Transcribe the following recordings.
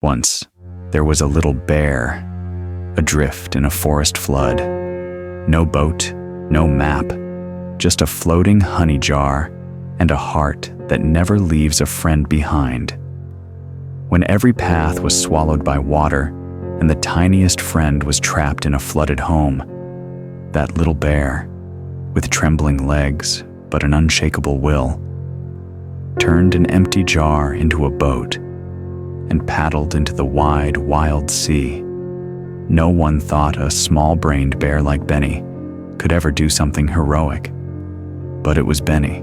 Once, there was a little bear, adrift in a forest flood. No boat, no map, just a floating honey jar and a heart that never leaves a friend behind. When every path was swallowed by water and the tiniest friend was trapped in a flooded home, that little bear, with trembling legs but an unshakable will, turned an empty jar into a boat and paddled into the wide, wild sea. No one thought a small-brained bear like Benny could ever do something heroic. But it was Benny,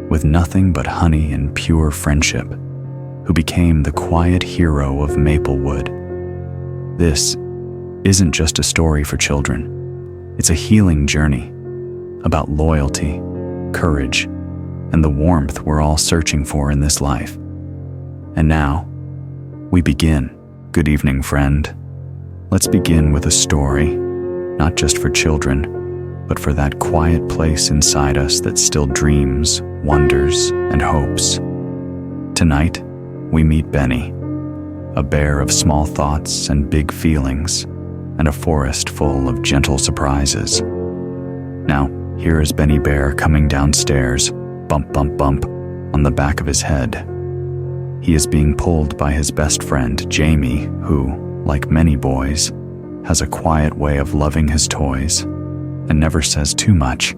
with nothing but honey and pure friendship, who became the quiet hero of Maplewood. This isn't just a story for children. It's a healing journey about loyalty, courage, and the warmth we're all searching for in this life. And now, we begin. Good evening, friend. Let's begin with a story, not just for children, but for that quiet place inside us that still dreams, wonders, and hopes. Tonight, we meet Benny, a bear of small thoughts and big feelings, and a forest full of gentle surprises. Now, here is Benny Bear coming downstairs, bump, bump, bump, on the back of his head. He is being pulled by his best friend, Jamie, who, like many boys, has a quiet way of loving his toys and never says too much,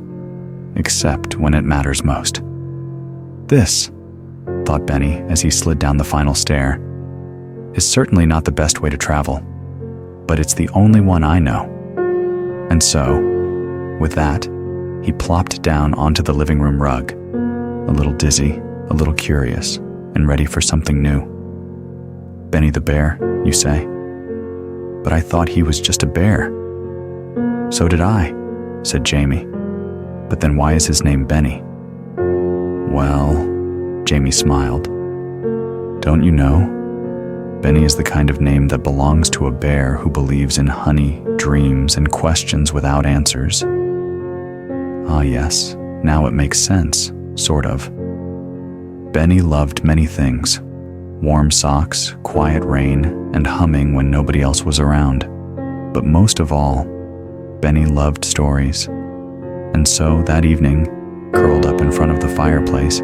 except when it matters most. This, thought Benny as he slid down the final stair, is certainly not the best way to travel, but it's the only one I know. And so, with that, he plopped down onto the living room rug, a little dizzy, a little curious, and ready for something new. Benny the bear, you say? But I thought he was just a bear. So did I, said Jamie. But then why is his name Benny? Well, Jamie smiled. Don't you know? Benny is the kind of name that belongs to a bear who believes in honey, dreams, and questions without answers. Ah, yes, now it makes sense, sort of. Benny loved many things: warm socks, quiet rain, and humming when nobody else was around. But most of all, Benny loved stories. And so that evening, curled up in front of the fireplace,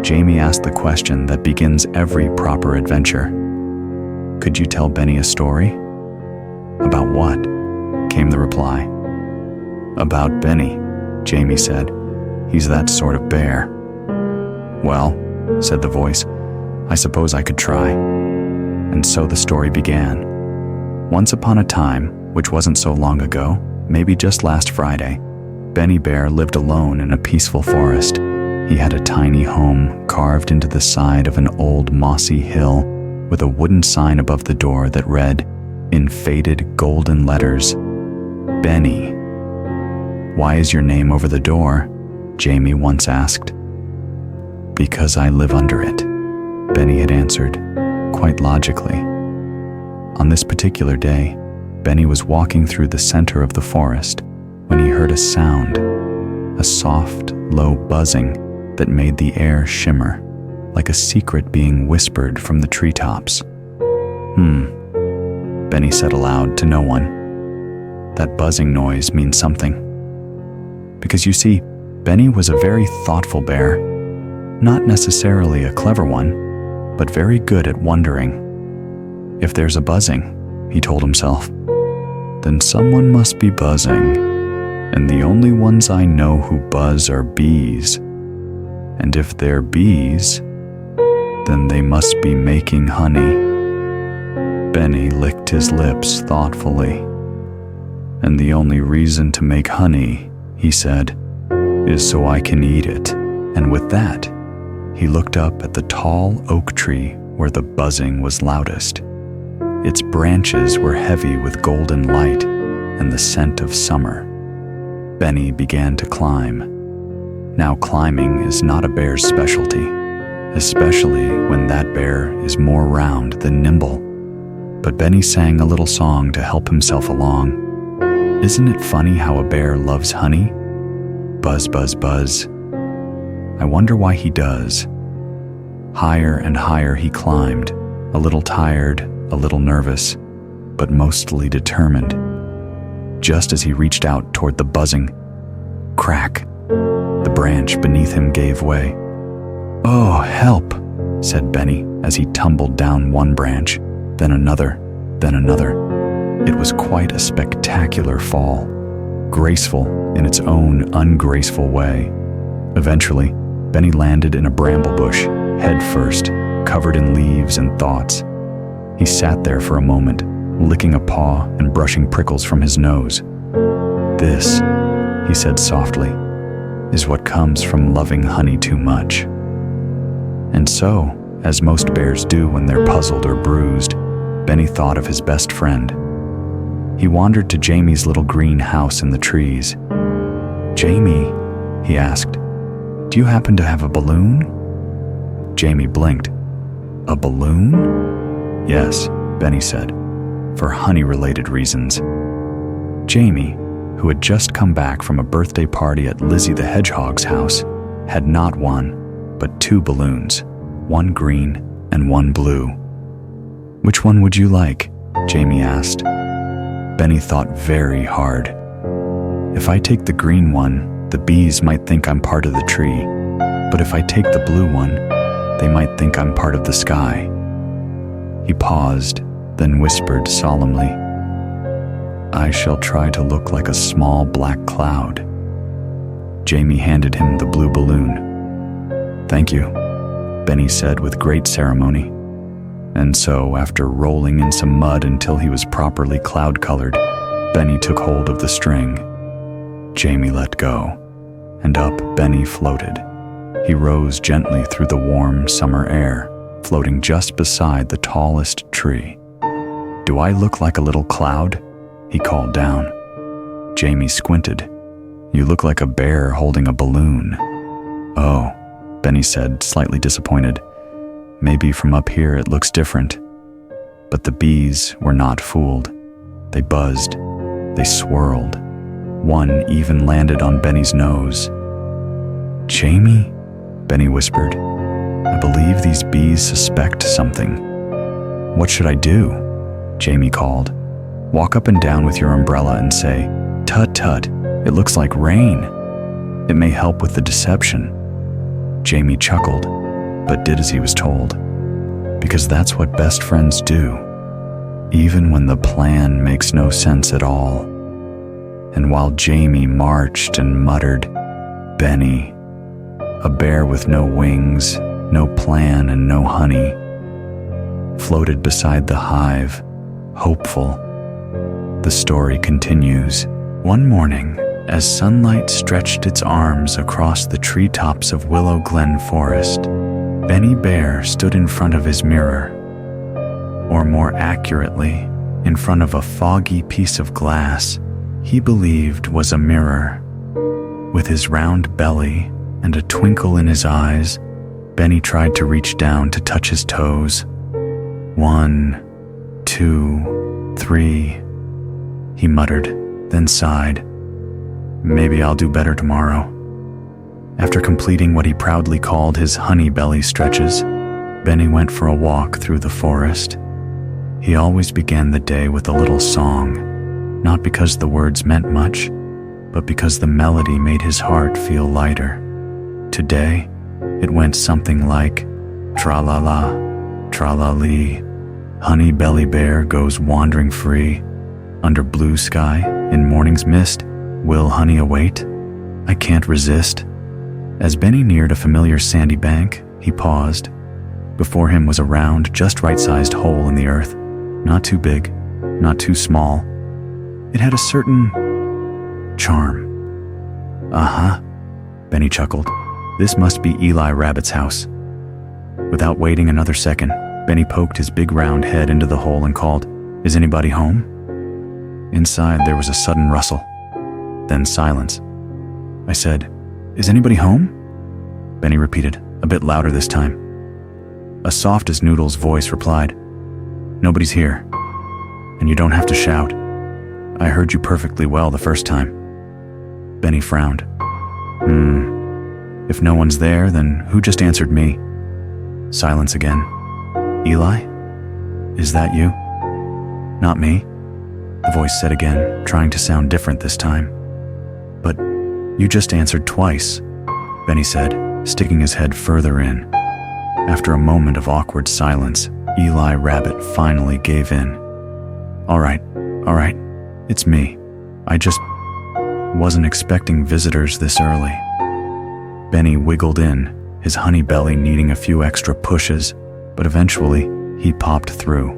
Jamie asked the question that begins every proper adventure. Could you tell Benny a story? About what? Came the reply. About Benny, Jamie said. He's that sort of bear. Well, said the voice, I suppose I could try. And so the story began. Once upon a time, which wasn't so long ago, maybe just last Friday, Benny Bear lived alone in a peaceful forest. He had a tiny home carved into the side of an old mossy hill with a wooden sign above the door that read, in faded golden letters, Benny. Why is your name over the door? Jamie once asked. Because I live under it, Benny had answered, quite logically. On this particular day, Benny was walking through the center of the forest when he heard a sound, a soft, low buzzing that made the air shimmer, like a secret being whispered from the treetops. Benny said aloud to no one. That buzzing noise means something. Because you see, Benny was a very thoughtful bear. Not necessarily a clever one, but very good at wondering. If there's a buzzing, he told himself, then someone must be buzzing, and the only ones I know who buzz are bees. And if they're bees, then they must be making honey. Benny licked his lips thoughtfully. And the only reason to make honey, he said, is so I can eat it. And with that, he looked up at the tall oak tree where the buzzing was loudest. Its branches were heavy with golden light and the scent of summer. Benny began to climb. Now climbing is not a bear's specialty, especially when that bear is more round than nimble. But Benny sang a little song to help himself along. Isn't it funny how a bear loves honey? Buzz, buzz, buzz. I wonder why he does. Higher and higher he climbed, a little tired, a little nervous, but mostly determined. Just as he reached out toward the buzzing crack, the branch beneath him gave way. "Oh, help," said Benny as he tumbled down one branch, then another, then another. It was quite a spectacular fall, graceful in its own ungraceful way. Eventually, Benny landed in a bramble bush, head first, covered in leaves and thoughts. He sat there for a moment, licking a paw and brushing prickles from his nose. "This," he said softly, "is what comes from loving honey too much." And so, as most bears do when they're puzzled or bruised, Benny thought of his best friend. He wandered to Jamie's little green house in the trees. "Jamie," he asked, "do you happen to have a balloon?" Jamie blinked. "A balloon?" "Yes," Benny said, "for honey-related reasons." Jamie, who had just come back from a birthday party at Lizzie the Hedgehog's house, had not one, but two balloons, one green and one blue. "Which one would you like?" Jamie asked. Benny thought very hard. "If I take the green one, the bees might think I'm part of the tree, but if I take the blue one, they might think I'm part of the sky." He paused, then whispered solemnly, "I shall try to look like a small black cloud." Jamie handed him the blue balloon. "Thank you," Benny said with great ceremony. And so, after rolling in some mud until he was properly cloud-colored, Benny took hold of the string. Jamie let go, and up Benny floated. He rose gently through the warm summer air, floating just beside the tallest tree. "Do I look like a little cloud?" he called down. Jamie squinted. "You look like a bear holding a balloon." "Oh," Benny said, slightly disappointed. "Maybe from up here it looks different." But the bees were not fooled. They buzzed. They swirled. One even landed on Benny's nose. "Jamie?" Benny whispered. "I believe these bees suspect something." "What should I do?" Jamie called. "Walk up and down with your umbrella and say, 'Tut tut, it looks like rain.' It may help with the deception." Jamie chuckled, but did as he was told, because that's what best friends do, even when the plan makes no sense at all. And while Jamie marched and muttered, Benny, a bear with no wings, no plan and no honey, floated beside the hive, hopeful. The story continues. One morning, as sunlight stretched its arms across the treetops of Willow Glen Forest, Benny Bear stood in front of his mirror, or more accurately, in front of a foggy piece of glass he believed was a mirror. With his round belly and a twinkle in his eyes, Benny tried to reach down to touch his toes. 1, 2, 3, he muttered, then sighed. "Maybe I'll do better tomorrow." After completing what he proudly called his honey belly stretches, Benny went for a walk through the forest. He always began the day with a little song, not because the words meant much, but because the melody made his heart feel lighter. Today, it went something like, "Tra-la-la, tra-la-lee, honey belly bear goes wandering free. Under blue sky, in morning's mist, will honey await? I can't resist." As Benny neared a familiar sandy bank, he paused. Before him was a round, just right-sized hole in the earth, not too big, not too small. It had a certain charm. "Uh-huh," Benny chuckled. "This must be Eli Rabbit's house." Without waiting another second, Benny poked his big round head into the hole and called, "Is anybody home?" Inside there was a sudden rustle, then silence. I said, "Is anybody home?" Benny repeated, a bit louder this time. A soft-as-noodles voice replied, "Nobody's here, and you don't have to shout. I heard you perfectly well the first time." Benny frowned. If no one's there, then who just answered me?" Silence again. "Eli?" Is that you?" "Not me," the voice said again, trying to sound different this time. "But you just answered twice," Benny said, sticking his head further in. After a moment of awkward silence, Eli Rabbit finally gave in. All right, it's me. I just wasn't expecting visitors this early." Benny wiggled in, his honey belly needing a few extra pushes, but eventually he popped through.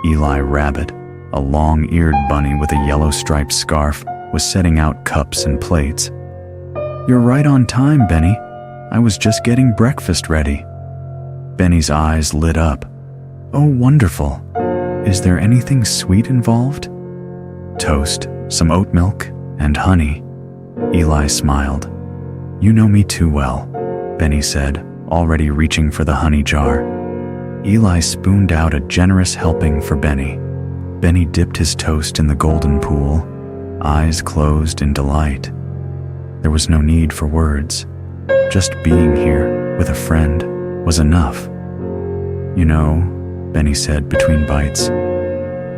Eli Rabbit, a long-eared bunny with a yellow striped scarf, was setting out cups and plates. "You're right on time, Benny. I was just getting breakfast ready." Benny's eyes lit up. "Oh, wonderful. Is there anything sweet involved?" "Toast, some oat milk, and honey." Eli smiled. "You know me too well," Benny said, already reaching for the honey jar. Eli spooned out a generous helping for Benny. Benny dipped his toast in the golden pool, eyes closed in delight. There was no need for words. Just being here with a friend was enough. "You know," Benny said between bites,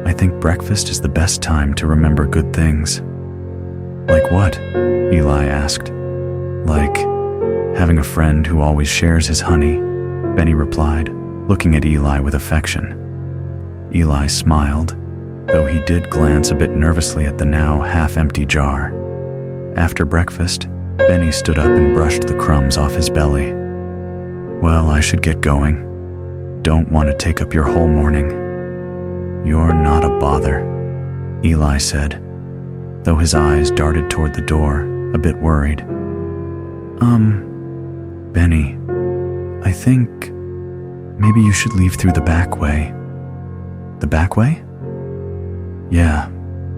"I think breakfast is the best time to remember good things." "Like what?" Eli asked. "Like having a friend who always shares his honey," Benny replied, looking at Eli with affection. Eli smiled, though he did glance a bit nervously at the now half-empty jar. After breakfast, Benny stood up and brushed the crumbs off his belly. "Well, I should get going. Don't want to take up your whole morning." "You're not a bother," Eli said, though his eyes darted toward the door, a bit worried. Benny, I think maybe you should leave through the back way." "The back way?" "Yeah,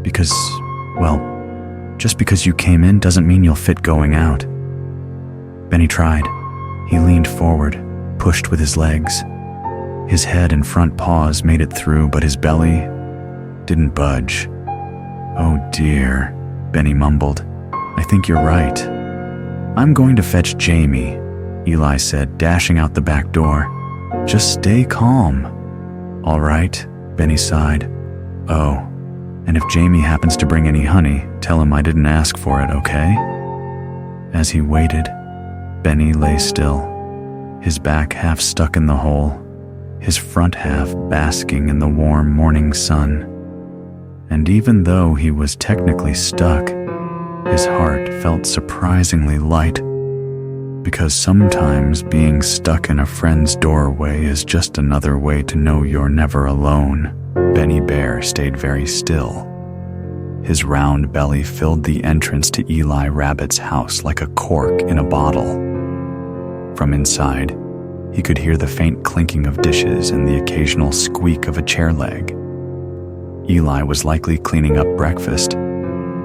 because, well, just because you came in doesn't mean you'll fit going out." Benny tried. He leaned forward, pushed with his legs. His head and front paws made it through, but his belly didn't budge. "Oh dear," Benny mumbled. "I think you're right. I'm going to fetch Jamie," Eli said, dashing out the back door. "Just stay calm." "All right," Benny sighed. "Oh, and if Jamie happens to bring any honey, tell him I didn't ask for it, okay?" As he waited, Benny lay still, his back half stuck in the hole, his front half basking in the warm morning sun. And even though he was technically stuck, his heart felt surprisingly light, because sometimes being stuck in a friend's doorway is just another way to know you're never alone. Benny Bear stayed very still. His round belly filled the entrance to Eli Rabbit's house like a cork in a bottle. From inside, he could hear the faint clinking of dishes and the occasional squeak of a chair leg. Eli was likely cleaning up breakfast,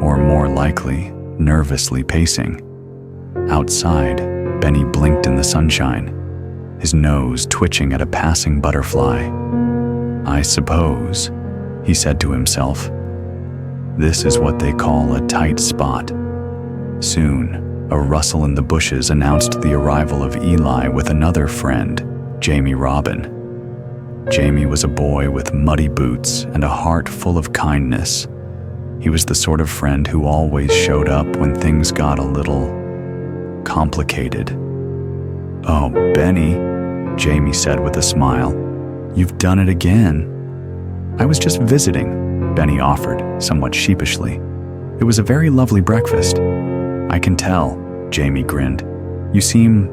or more likely, nervously pacing. Outside, Benny blinked in the sunshine, his nose twitching at a passing butterfly. "I suppose," he said to himself, "this is what they call a tight spot." Soon, a rustle in the bushes announced the arrival of Eli with another friend, Jamie Robin. Jamie was a boy with muddy boots and a heart full of kindness. He was the sort of friend who always showed up when things got a little complicated. "Oh, Benny," Jamie said with a smile, "you've done it again." "I was just visiting," Benny offered, somewhat sheepishly. "It was a very lovely breakfast." "I can tell," Jamie grinned. "You seem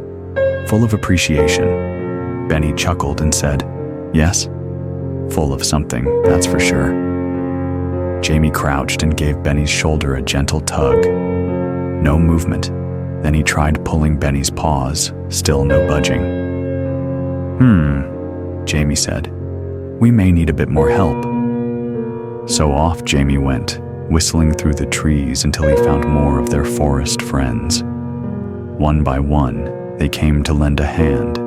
full of appreciation." Benny chuckled and said, "Yes, full of something, that's for sure." Jamie crouched and gave Benny's shoulder a gentle tug. No movement. Then he tried pulling Benny's paws, still no budging. Jamie said. "We may need a bit more help." So off Jamie went, whistling through the trees until he found more of their forest friends. One by one, they came to lend a hand.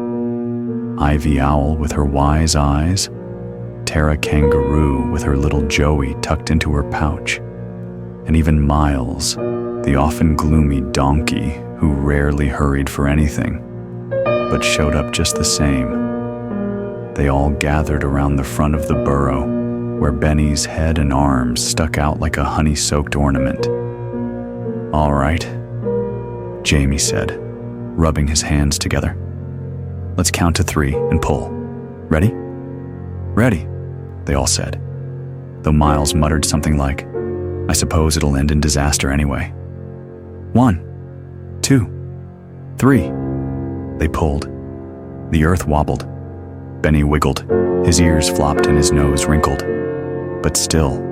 Ivy Owl with her wise eyes, Tara Kangaroo with her little Joey tucked into her pouch, and even Miles, the often gloomy donkey who rarely hurried for anything, but showed up just the same. They all gathered around the front of the burrow, where Benny's head and arms stuck out like a honey-soaked ornament. "All right," Jamie said, rubbing his hands together. "Let's count to 3 and pull. Ready?" "Ready," they all said, though Miles muttered something like, "I suppose it'll end in disaster anyway." 1, 2, 3. They pulled. The earth wobbled. Benny wiggled, his ears flopped and his nose wrinkled. But still,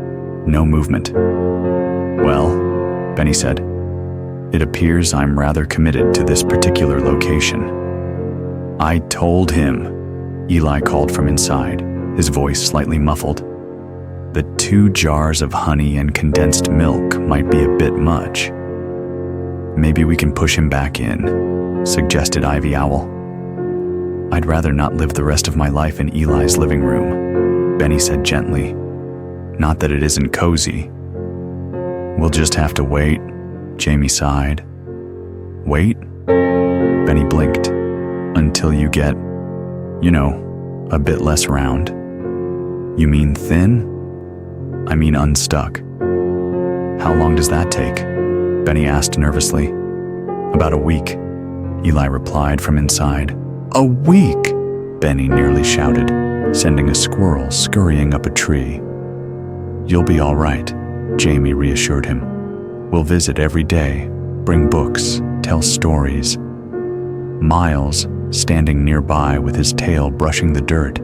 no movement. "Well," Benny said, "it appears I'm rather committed to this particular location." "I told him," Eli called from inside, his voice slightly muffled. "The 2 jars of honey and condensed milk might be a bit much." "Maybe we can push him back in," suggested Ivy Owl. "I'd rather not live the rest of my life in Eli's living room," Benny said gently. "Not that it isn't cozy." "We'll just have to wait," Jamie sighed. "Wait?" Benny blinked. "Until you get, a bit less round." "You mean thin?" "I mean unstuck." "How long does that take?" Benny asked nervously. "About a week," Eli replied from inside. "A week!" Benny nearly shouted, sending a squirrel scurrying up a tree. "You'll be all right," Jamie reassured him. "We'll visit every day, bring books, tell stories." Miles, standing nearby with his tail brushing the dirt,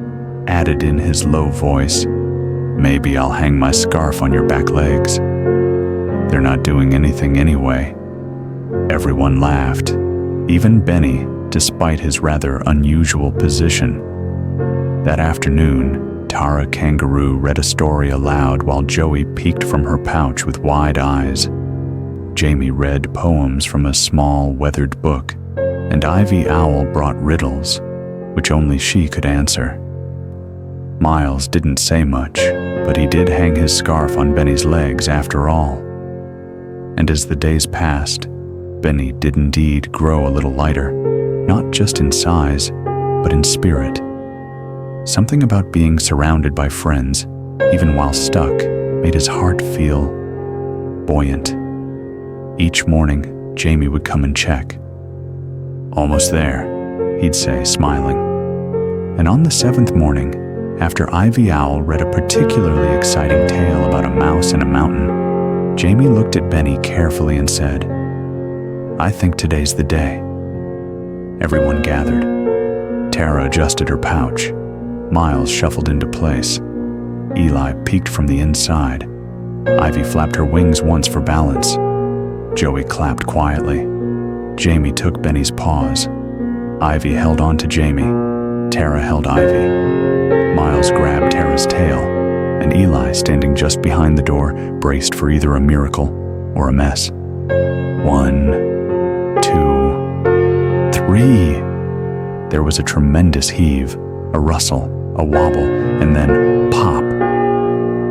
added in his low voice, "Maybe I'll hang my scarf on your back legs." "They're not doing anything anyway." Everyone laughed, even Benny, despite his rather unusual position. That afternoon, Tara Kangaroo read a story aloud while Joey peeked from her pouch with wide eyes. Jamie read poems from a small, weathered book, and Ivy Owl brought riddles, which only she could answer. Miles didn't say much, but he did hang his scarf on Benny's legs after all. And as the days passed, Benny did indeed grow a little lighter, not just in size, but in spirit. Something about being surrounded by friends, even while stuck, made his heart feel buoyant. Each morning, Jamie would come and check. "Almost there," he'd say, smiling. And on the 7th morning, after Ivy Owl read a particularly exciting tale about a mouse in a mountain, Jamie looked at Benny carefully and said, "I think today's the day." Everyone gathered. Tara adjusted her pouch. Miles shuffled into place. Eli peeked from the inside. Ivy flapped her wings once for balance. Joey clapped quietly. Jamie took Benny's paws. Ivy held on to Jamie. Tara held Ivy. Miles grabbed Tara's tail, and Eli, standing just behind the door, braced for either a miracle or a mess. 1, 2, 3. There was a tremendous heave, a rustle, a wobble, and then pop.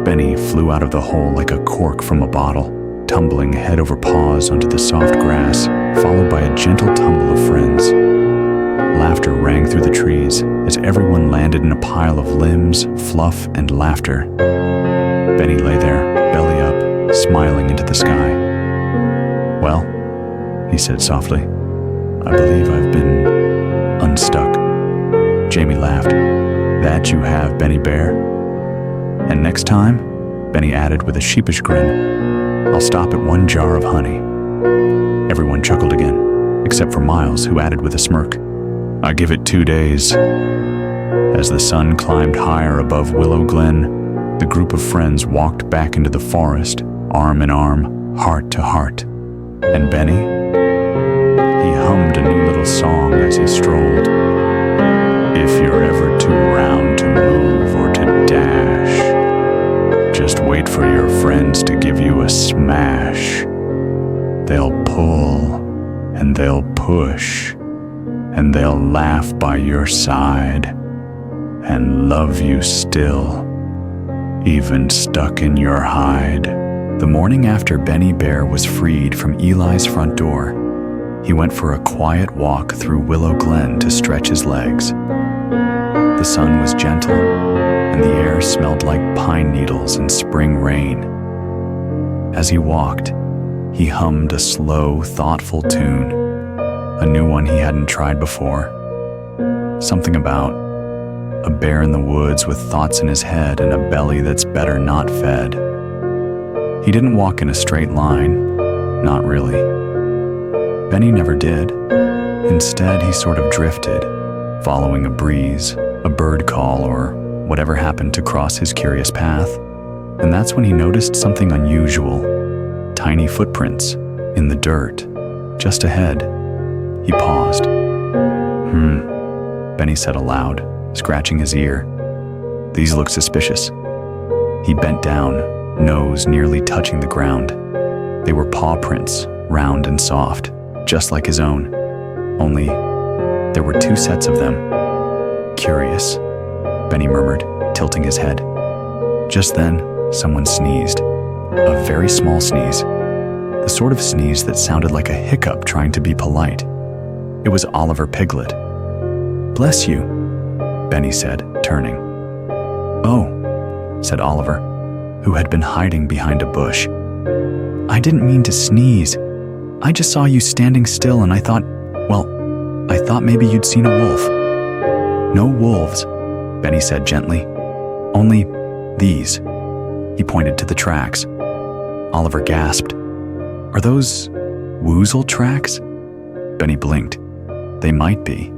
Benny flew out of the hole like a cork from a bottle, tumbling head over paws onto the soft grass, followed by a gentle tumble of friends. Laughter rang through the trees as everyone landed in a pile of limbs, fluff, and laughter. Benny lay there, belly up, smiling into the sky. "Well," he said softly, "I believe I've been unstuck." Jamie laughed. "That you have, Benny Bear." "And next time," Benny added with a sheepish grin, "I'll stop at 1 jar of honey." Everyone chuckled again, except for Miles, who added with a smirk, "I give it 2 days." As the sun climbed higher above Willow Glen, the group of friends walked back into the forest, arm in arm, heart to heart. And Benny? He hummed a new little song as he strolled. "If you're ever too round to move or to dash, just wait for your friends to give you a smash. They'll pull, and they'll push, and they'll laugh by your side, and love you still, even stuck in your hide." The morning after Benny Bear was freed from Eli's front door, he went for a quiet walk through Willow Glen to stretch his legs. The sun was gentle, and the air smelled like pine needles and spring rain. As he walked, he hummed a slow, thoughtful tune, a new one he hadn't tried before. Something about a bear in the woods with thoughts in his head and a belly that's better not fed. He didn't walk in a straight line, not really. Benny never did. Instead, he sort of drifted, following a breeze, a bird call, or whatever happened to cross his curious path. And that's when he noticed something unusual, tiny footprints in the dirt, just ahead. He paused. Benny said aloud, scratching his ear. These look suspicious. He bent down, nose nearly touching the ground. They were paw prints, round and soft, just like his own. Only, there were 2 sets of them. Curious, Benny murmured, tilting his head. Just then, someone sneezed. A very small sneeze. The sort of sneeze that sounded like a hiccup trying to be polite. It was Oliver Piglet. "Bless you," Benny said, turning. "Oh," said Oliver, who had been hiding behind a bush. "I didn't mean to sneeze. I just saw you standing still and I thought maybe you'd seen a wolf." "No wolves," Benny said gently. "Only these." He pointed to the tracks. Oliver gasped. "Are those woozle tracks?" Benny blinked. "They might be."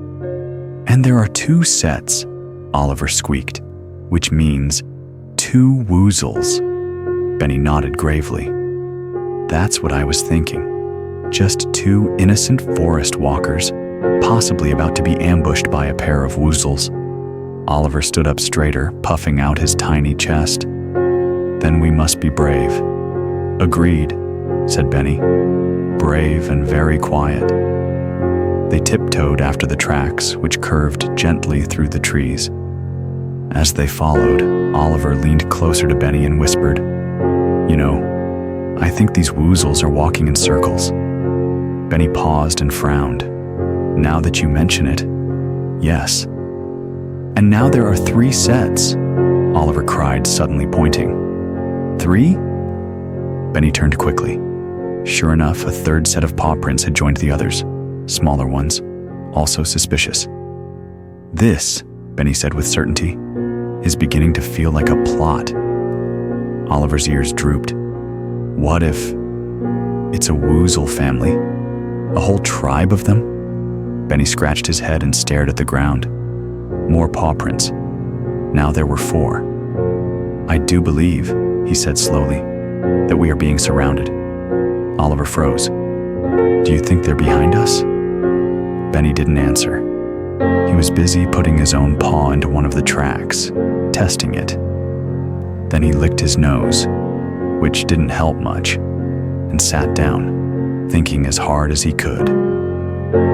"And there are 2 sets," Oliver squeaked, "which means 2 woozles." Benny nodded gravely. "That's what I was thinking. Just 2 innocent forest walkers, possibly about to be ambushed by a pair of woozles." Oliver stood up straighter, puffing out his tiny chest. "Then we must be brave." "Agreed," said Benny. "Brave and very quiet." They tiptoed after the tracks, which curved gently through the trees. As they followed, Oliver leaned closer to Benny and whispered, "You know, I think these woozles are walking in circles." Benny paused and frowned. "Now that you mention it, yes." "And now there are 3 sets," Oliver cried, suddenly pointing. "3?" Benny turned quickly. Sure enough, a 3rd set of paw prints had joined the others, smaller ones, also suspicious. "This," Benny said with certainty, "is beginning to feel like a plot." Oliver's ears drooped. "What if it's a woozle family? A whole tribe of them?" Benny scratched his head and stared at the ground. More paw prints. Now there were 4. "I do believe," he said slowly, "that we are being surrounded." Oliver froze. "Do you think they're behind us?" Benny didn't answer. He was busy putting his own paw into one of the tracks, testing it. Then he licked his nose, which didn't help much, and sat down, thinking as hard as he could,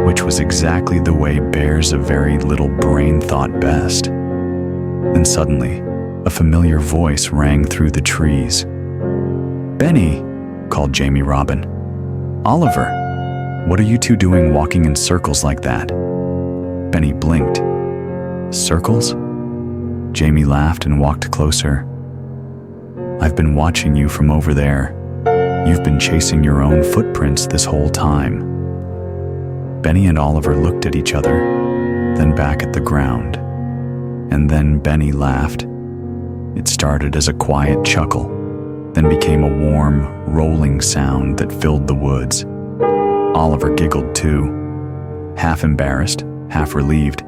which was exactly the way bears of very little brain thought best. Then suddenly, a familiar voice rang through the trees. "Benny," called Jamie Robin. "Oliver, what are you 2 doing walking in circles like that?" Benny blinked. "Circles?" Jamie laughed and walked closer. "I've been watching you from over there. You've been chasing your own footprints this whole time." Benny and Oliver looked at each other, then back at the ground. And then Benny laughed. It started as a quiet chuckle, then became a warm, rolling sound that filled the woods. Oliver giggled too, half embarrassed, half relieved.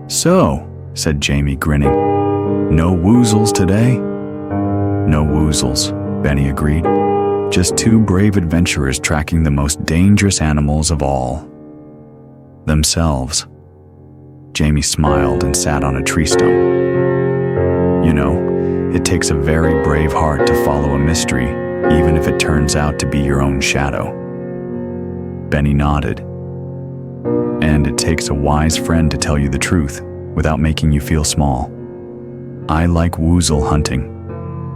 "So," said Jamie, grinning, "no woozles today?" "No woozles," Benny agreed. "Just 2 brave adventurers tracking the most dangerous animals of all. Themselves." Jamie smiled and sat on a tree stump. "You know, it takes a very brave heart to follow a mystery, even if it turns out to be your own shadow." Benny nodded. "And it takes a wise friend to tell you the truth, without making you feel small." "I like woozle hunting,"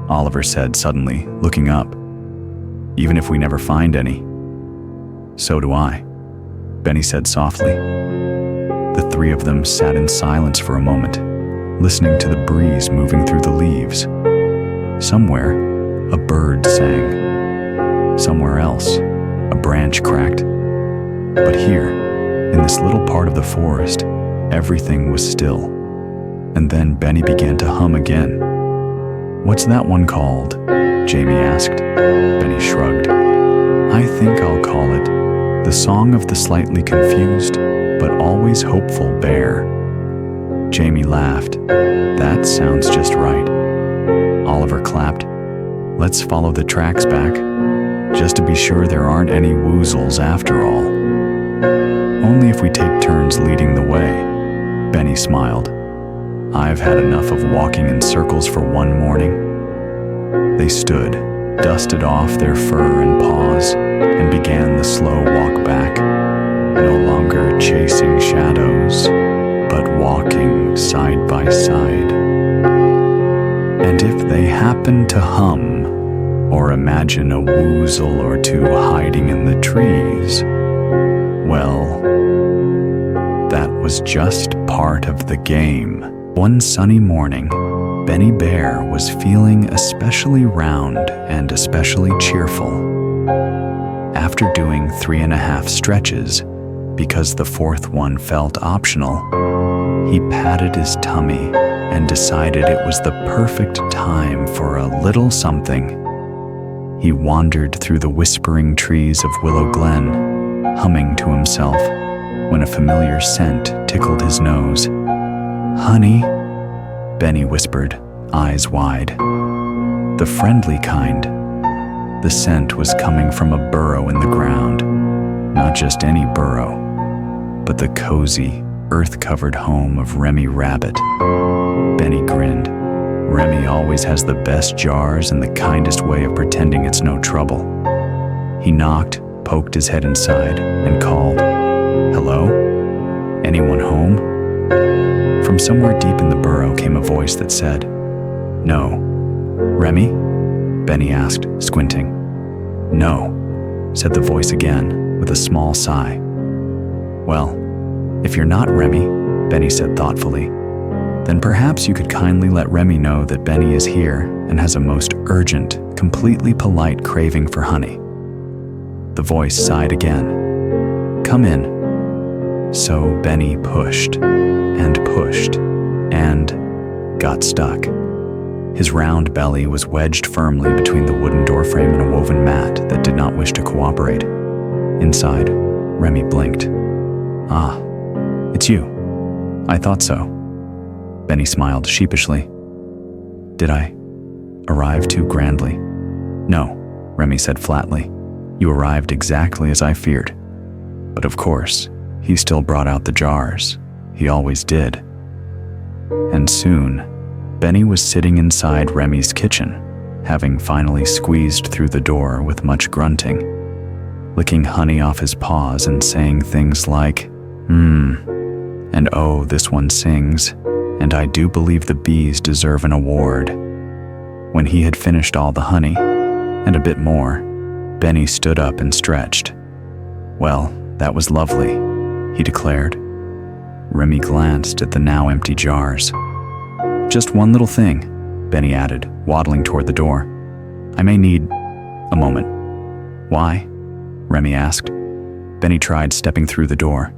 Oliver said suddenly, looking up. "Even if we never find any." "So do I," Benny said softly. The 3 of them sat in silence for a moment, listening to the breeze moving through the leaves. Somewhere, a bird sang. Somewhere else, a branch cracked. But here, in this little part of the forest, everything was still. And then Benny began to hum again. "What's that one called?" Jamie asked. Benny shrugged. "I think I'll call it The Song of the Slightly Confused but Always Hopeful Bear." Jamie laughed. "That sounds just right." Oliver clapped. "Let's follow the tracks back, just to be sure there aren't any woozles after all." "Only if we take turns leading the way," Benny smiled. "I've had enough of walking in circles for one morning." They stood, dusted off their fur and paws, and began the slow walk back, no longer chasing shadows, but walking side by side. And if they happened to hum, or imagine a woozle or two hiding in the trees, well, that was just part of the game. One sunny morning, Benny Bear was feeling especially round and especially cheerful. After doing 3.5 stretches, because the fourth one felt optional, he patted his tummy and decided it was the perfect time for a little something. He wandered through the whispering trees of Willow Glen, humming to himself, when a familiar scent tickled his nose. "Honey," Benny whispered, eyes wide. "The friendly kind." The scent was coming from a burrow in the ground. Not just any burrow, but the cozy, earth-covered home of Remy Rabbit. Benny grinned. Remy always has the best jars and the kindest way of pretending it's no trouble. He knocked, poked his head inside, and called, "Hello? Anyone home?" From somewhere deep in the burrow came a voice that said, "No." "Remy?" Benny asked, squinting. "No," said the voice again, with a small sigh. "Well, if you're not Remy," Benny said thoughtfully, "then perhaps you could kindly let Remy know that Benny is here and has a most urgent, completely polite craving for honey." The voice sighed again. "Come in." So Benny pushed and got stuck. His round belly was wedged firmly between the wooden doorframe and a woven mat that did not wish to cooperate. Inside, Remy blinked. "Ah, it's you. I thought so." Benny smiled sheepishly. "Did I arrive too grandly?" "No," Remy said flatly. "You arrived exactly as I feared." But of course, he still brought out the jars. He always did. And soon, Benny was sitting inside Remy's kitchen, having finally squeezed through the door with much grunting, licking honey off his paws and saying things like, and "Oh, this one sings, and I do believe the bees deserve an award." When he had finished all the honey, and a bit more, Benny stood up and stretched. "Well, that was lovely," he declared. Remy glanced at the now empty jars. "Just one little thing," Benny added, waddling toward the door. "I may need a moment." "Why?" Remy asked. Benny tried stepping through the door.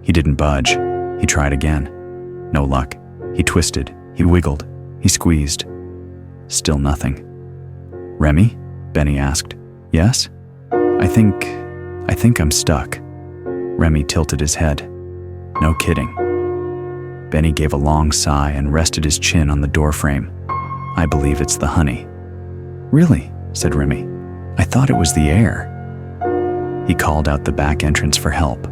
He didn't budge. He tried again. No luck. He twisted. He wiggled. He squeezed. Still nothing. "Remy?" Benny asked. "Yes?" I think I'm stuck." Remy tilted his head. "No kidding." Benny gave a long sigh and rested his chin on the doorframe. "I believe it's the honey." "Really?" said Remy. "I thought it was the air." He called out the back entrance for help.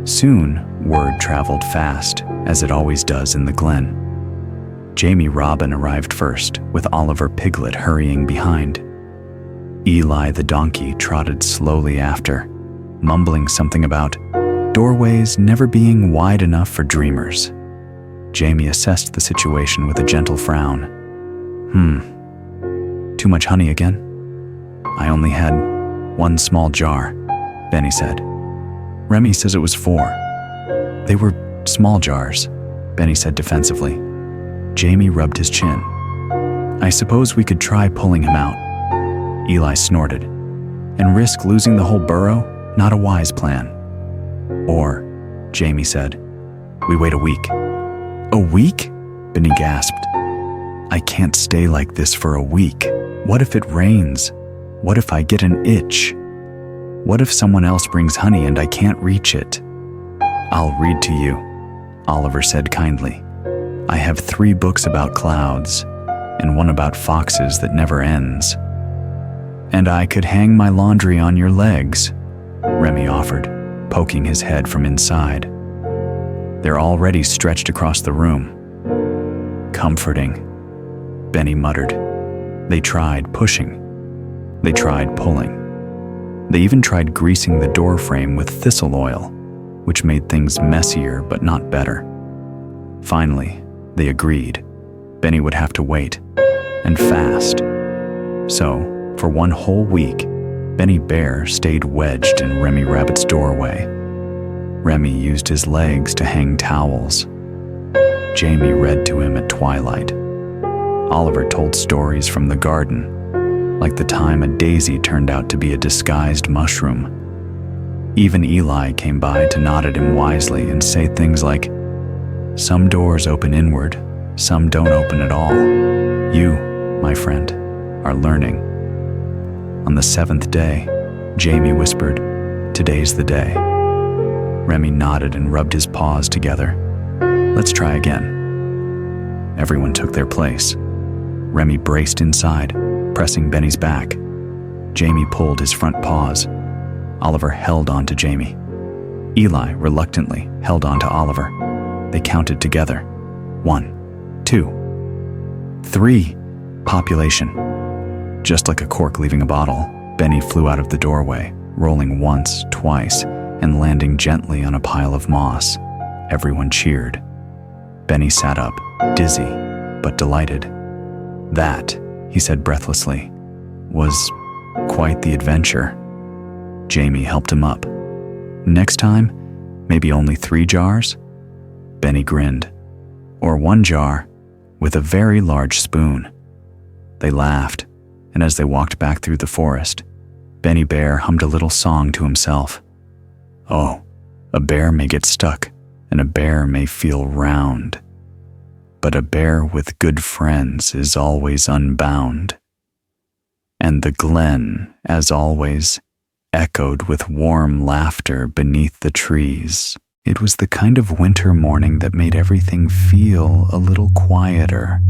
Soon, word traveled fast, as it always does in the glen. Jamie Robin arrived first, with Oliver Piglet hurrying behind. Eli the donkey trotted slowly after, mumbling something about doorways never being wide enough for dreamers. Jamie assessed the situation with a gentle frown. Too much honey again? I only had one small jar, Benny said. Remy says it was 4. They were small jars, Benny said defensively. Jamie rubbed his chin. I suppose we could try pulling him out. Eli snorted. And risk losing the whole burrow? Not a wise plan. Or, Jamie said, we wait a week. A week? Benny gasped. I can't stay like this for a week. What if it rains? What if I get an itch? What if someone else brings honey and I can't reach it? I'll read to you, Oliver said kindly. I have 3 books about clouds, and one about foxes that never ends. And I could hang my laundry on your legs, Remy offered, poking his head from inside. They're already stretched across the room. Comforting, Benny muttered. They tried pushing. They tried pulling. They even tried greasing the door frame with thistle oil, which made things messier but not better. Finally, they agreed. Benny would have to wait, and fast. So, for one whole week, Benny Bear stayed wedged in Remy Rabbit's doorway. Remy used his legs to hang towels. Jamie read to him at twilight. Oliver told stories from the garden, like the time a daisy turned out to be a disguised mushroom. Even Eli came by to nod at him wisely and say things like, some doors open inward, some don't open at all. You, my friend, are learning. On the 7th day, Jamie whispered, today's the day. Remy nodded and rubbed his paws together. Let's try again. Everyone took their place. Remy braced inside, pressing Benny's back. Jamie pulled his front paws. Oliver held on to Jamie. Eli reluctantly held on to Oliver. They counted together. 1, 2, 3. Population. Just like a cork leaving a bottle, Benny flew out of the doorway, rolling once, twice, and landing gently on a pile of moss. Everyone cheered. Benny sat up, dizzy, but delighted. That, he said breathlessly, was quite the adventure. Jamie helped him up. Next time, maybe only 3 jars? Benny grinned. Or 1 jar, with a very large spoon. They laughed, and as they walked back through the forest, Benny Bear hummed a little song to himself. Oh, a bear may get stuck, and a bear may feel round. But a bear with good friends is always unbound. And the glen, as always, echoed with warm laughter beneath the trees. It was the kind of winter morning that made everything feel a little quieter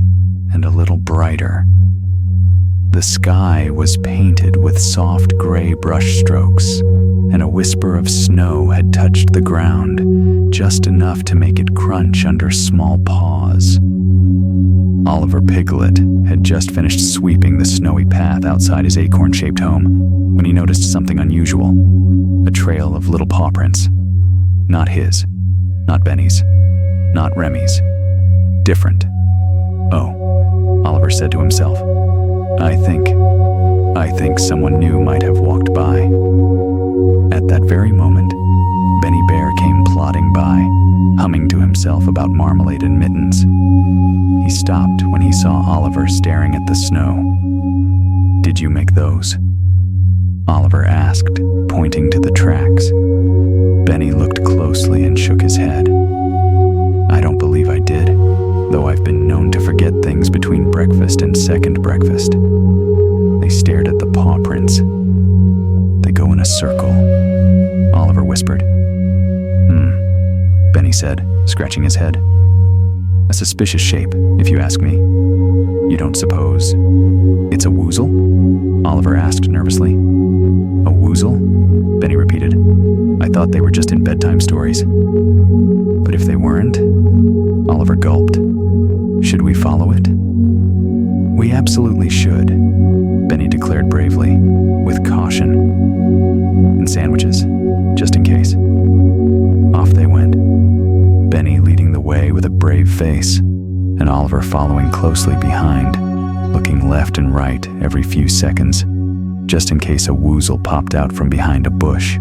and a little brighter. The sky was painted with soft gray brushstrokes, and a whisper of snow had touched the ground, just enough to make it crunch under small paws. Oliver Piglet had just finished sweeping the snowy path outside his acorn-shaped home when he noticed something unusual, a trail of little paw prints. Not his, not Benny's, not Remy's. Different. Oh, Oliver said to himself. I think someone new might have walked by. At that very moment, Benny Bear came plodding by, humming to himself about marmalade and mittens. He stopped when he saw Oliver staring at the snow. Did you make those? Oliver asked, pointing to the tracks. Benny looked closely and shook his head. I don't believe I did, though I've been known to forget things between breakfast and second breakfast. They stared at the paw prints. They go in a circle, Oliver whispered. Benny said, scratching his head. A suspicious shape, if you ask me. You don't suppose it's a woozle? Oliver asked nervously. A woozle? Benny repeated. I thought they were just in bedtime stories. But if they weren't? Oliver gulped. Should we follow it? We absolutely should, Benny declared bravely, with caution. And sandwiches, just in case. Off they went, Benny leading the way with a brave face, and Oliver following closely behind, looking left and right every few seconds, just in case a woozle popped out from behind a bush.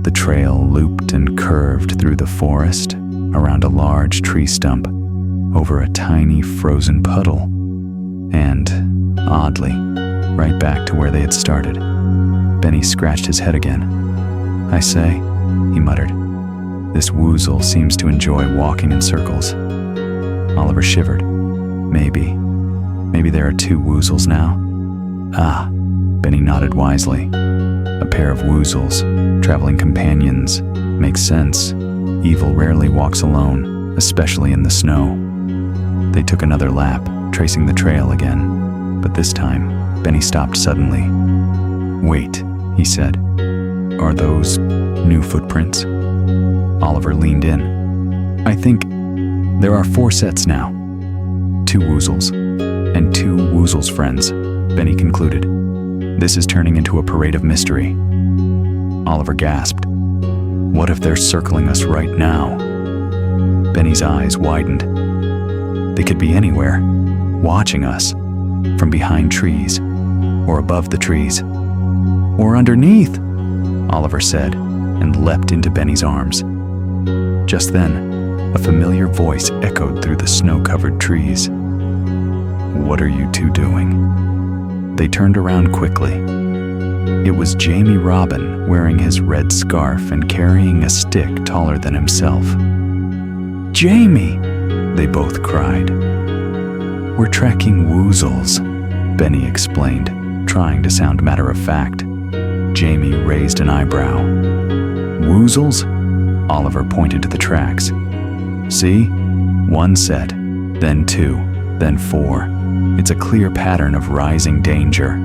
The trail looped and curved through the forest, around a large tree stump, over a tiny frozen puddle, and, oddly, right back to where they had started. Benny scratched his head again. "I say," he muttered, "this woozle seems to enjoy walking in circles." Oliver shivered. Maybe there are two woozles now. Ah, Benny nodded wisely. A pair of woozles, traveling companions. Makes sense. Evil rarely walks alone, especially in the snow. They took another lap, tracing the trail again, but this time, Benny stopped suddenly. "Wait," he said. "Are those new footprints?" Oliver leaned in. "I think there are 4 sets now. 2 woozles, and 2 woozles' friends," Benny concluded. "This is turning into a parade of mystery." Oliver gasped. "What if they're circling us right now?" Benny's eyes widened. "They could be anywhere, watching us, from behind trees, or above the trees, or underneath," Oliver said, and leapt into Benny's arms. Just then, a familiar voice echoed through the snow-covered trees. "What are you two doing?" They turned around quickly. It was Jamie Robin, wearing his red scarf and carrying a stick taller than himself. "Jamie!" they both cried. "We're tracking woozles," Benny explained, trying to sound matter-of-fact. Jamie raised an eyebrow. "Woozles?" Oliver pointed to the tracks. "See? 1 set, then 2, then 4. It's a clear pattern of rising danger."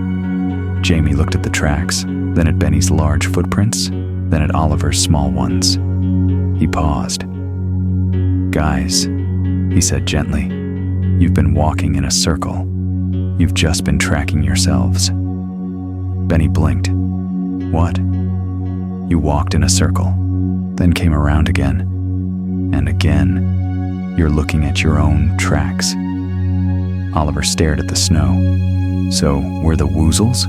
Jamie looked at the tracks, then at Benny's large footprints, then at Oliver's small ones. He paused. "Guys," he said gently, "you've been walking in a circle. You've just been tracking yourselves." Benny blinked. "What?" "You walked in a circle, then came around again, and again. You're looking at your own tracks." Oliver stared at the snow. "So, we're the woozles?"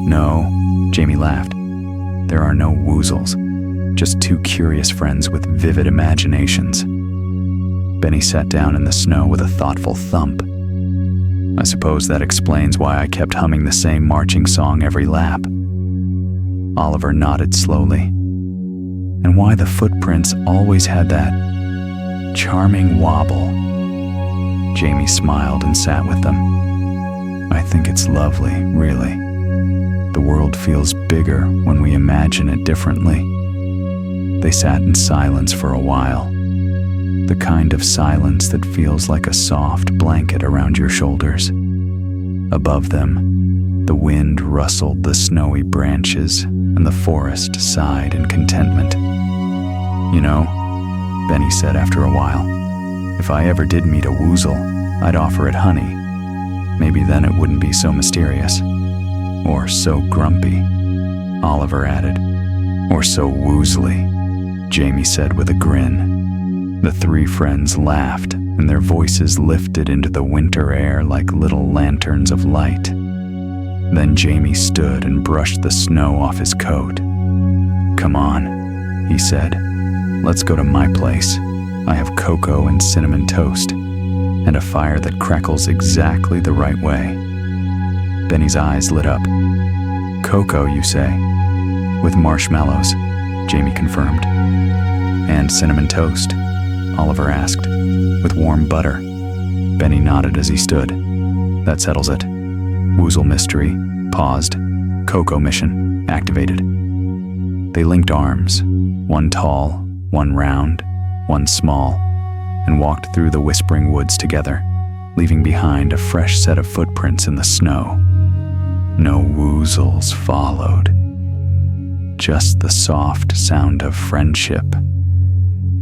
"No," Jamie laughed. "There are no woozles, just 2 curious friends with vivid imaginations." Benny sat down in the snow with a thoughtful thump. "I suppose that explains why I kept humming the same marching song every lap." Oliver nodded slowly. "And why the footprints always had that charming wobble." Jamie smiled and sat with them. "I think it's lovely, really. The world feels bigger when we imagine it differently." They sat in silence for a while, the kind of silence that feels like a soft blanket around your shoulders. Above them, the wind rustled the snowy branches and the forest sighed in contentment. "You know," Benny said after a while, "if I ever did meet a woozle, I'd offer it honey. Maybe then it wouldn't be so mysterious. Or so grumpy," Oliver added. "Or so woozly," Jamie said with a grin. The 3 friends laughed, and their voices lifted into the winter air like little lanterns of light. Then Jamie stood and brushed the snow off his coat. "Come on," he said. "Let's go to my place. I have cocoa and cinnamon toast, and a fire that crackles exactly the right way." Benny's eyes lit up. "Cocoa, you say?" "With marshmallows," Jamie confirmed. "And cinnamon toast?" Oliver asked. "With warm butter?" Benny nodded as he stood. "That settles it." Woozle mystery paused. Cocoa mission activated. They linked arms, one tall, one round, one small, and walked through the whispering woods together, leaving behind a fresh set of footprints in the snow. No woozles followed. Just the soft sound of friendship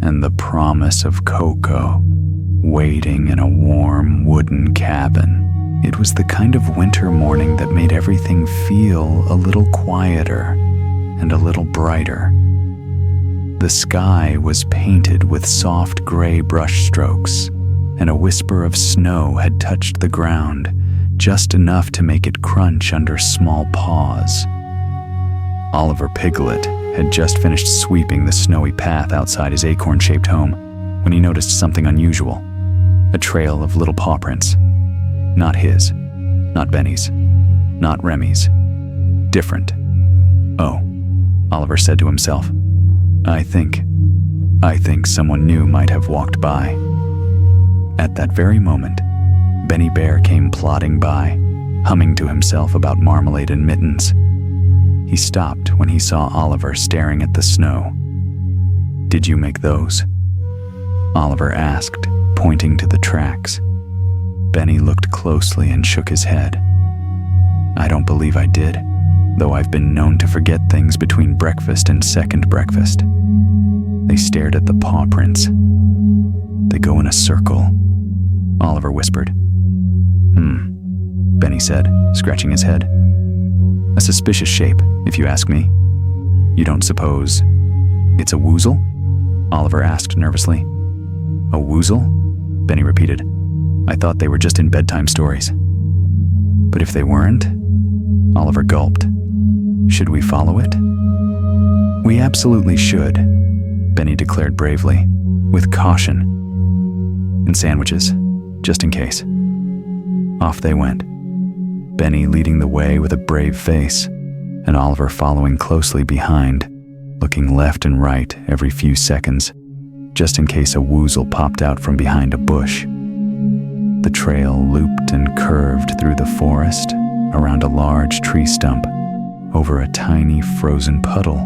and the promise of cocoa waiting in a warm wooden cabin. It was the kind of winter morning that made everything feel a little quieter and a little brighter. The sky was painted with soft gray brushstrokes, and a whisper of snow had touched the ground, just enough to make it crunch under small paws. Oliver Piglet had just finished sweeping the snowy path outside his acorn-shaped home when he noticed something unusual. A trail of little paw prints. Not his, not Benny's, not Remy's. Different. Oh, Oliver said to himself. I think someone new might have walked by. At that very moment, Benny Bear came plodding by, humming to himself about marmalade and mittens. He stopped when he saw Oliver staring at the snow. Did you make those? Oliver asked, pointing to the tracks. Benny looked closely and shook his head. I don't believe I did, though I've been known to forget things between breakfast and second breakfast. They stared at the paw prints. They go in a circle, Oliver whispered. Benny said, scratching his head. A suspicious shape, if you ask me. You don't suppose it's a woozle? Oliver asked nervously. A woozle? Benny repeated. I thought they were just in bedtime stories. But if they weren't? Oliver gulped. Should we follow it? We absolutely should, Benny declared bravely, with caution. And sandwiches, just in case. Off they went, Benny leading the way with a brave face, and Oliver following closely behind, looking left and right every few seconds, just in case a woozle popped out from behind a bush. The trail looped and curved through the forest, around a large tree stump, over a tiny frozen puddle,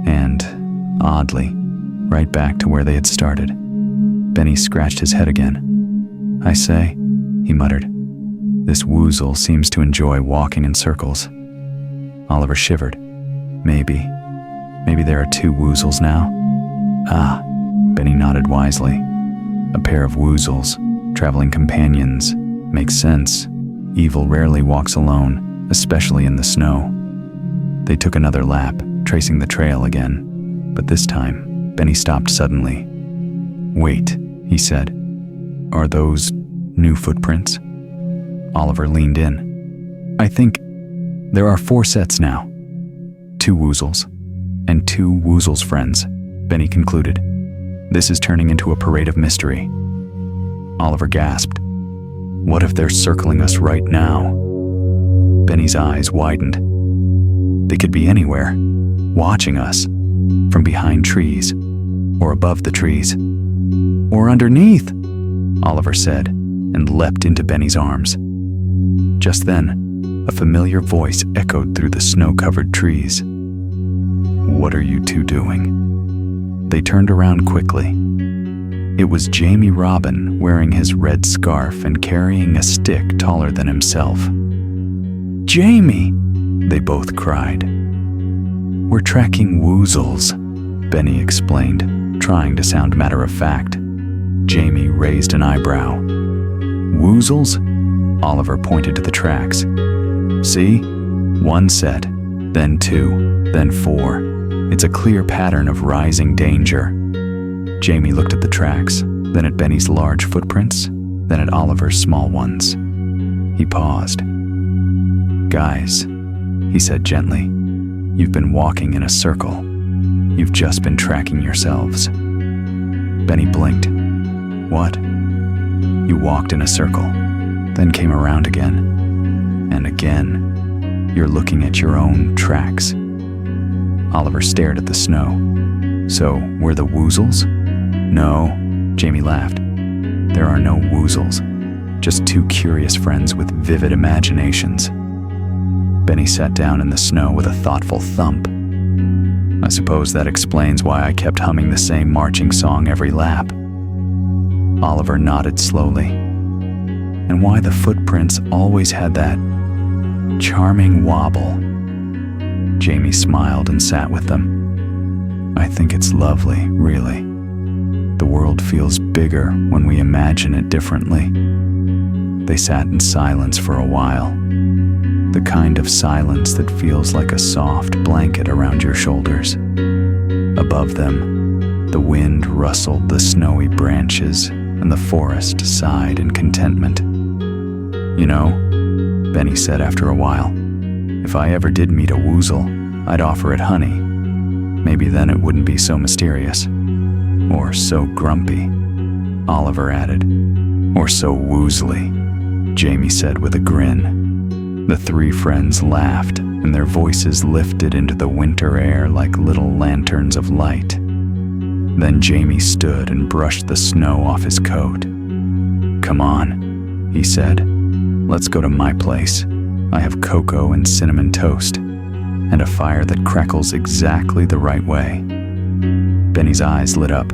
and, oddly, right back to where they had started. Benny scratched his head again. I say, he muttered, this woozle seems to enjoy walking in circles. Oliver shivered. Maybe there are two woozles now? Ah, Benny nodded wisely. A pair of woozles, traveling companions. Makes sense. Evil rarely walks alone, especially in the snow. They took another lap, tracing the trail again, but this time, Benny stopped suddenly. Wait, he said. Are those new footprints? Oliver leaned in. I think there are 4 sets now. 2 woozles, and 2 woozles' friends, Benny concluded. This is turning into a parade of mystery. Oliver gasped. What if they're circling us right now? Benny's eyes widened. They could be anywhere, watching us, from behind trees, or above the trees, or underneath, Oliver said, and leapt into Benny's arms. Just then, a familiar voice echoed through the snow-covered trees. What are you two doing? They turned around quickly. It was Jamie Robin wearing his red scarf and carrying a stick taller than himself. Jamie! They both cried. We're tracking woozles, Benny explained, trying to sound matter-of-fact. Jamie raised an eyebrow. Woozles? Oliver pointed to the tracks. See? 1 set, then 2, then 4. It's a clear pattern of rising danger. Jamie looked at the tracks, then at Benny's large footprints, then at Oliver's small ones. He paused. Guys, he said gently, you've been walking in a circle. You've just been tracking yourselves. Benny blinked. What? You walked in a circle, then came around again, and again. You're looking at your own tracks. Oliver stared at the snow. So, we're the woozles? No, Jamie laughed. There are no woozles, just 2 curious friends with vivid imaginations. Benny sat down in the snow with a thoughtful thump. I suppose that explains why I kept humming the same marching song every lap. Oliver nodded slowly. And why the footprints always had that charming wobble. Jamie smiled and sat with them. I think it's lovely, really. The world feels bigger when we imagine it differently. They sat in silence for a while. The kind of silence that feels like a soft blanket around your shoulders. Above them, the wind rustled the snowy branches, and the forest sighed in contentment. You know, Benny said after a while, if I ever did meet a woozle, I'd offer it honey. Maybe then it wouldn't be so mysterious. Or so grumpy, Oliver added. Or so woozly, Jamie said with a grin. The three friends laughed, and their voices lifted into the winter air like little lanterns of light. Then Jamie stood and brushed the snow off his coat. "Come on," he said. "Let's go to my place. I have cocoa and cinnamon toast, and a fire that crackles exactly the right way." Benny's eyes lit up.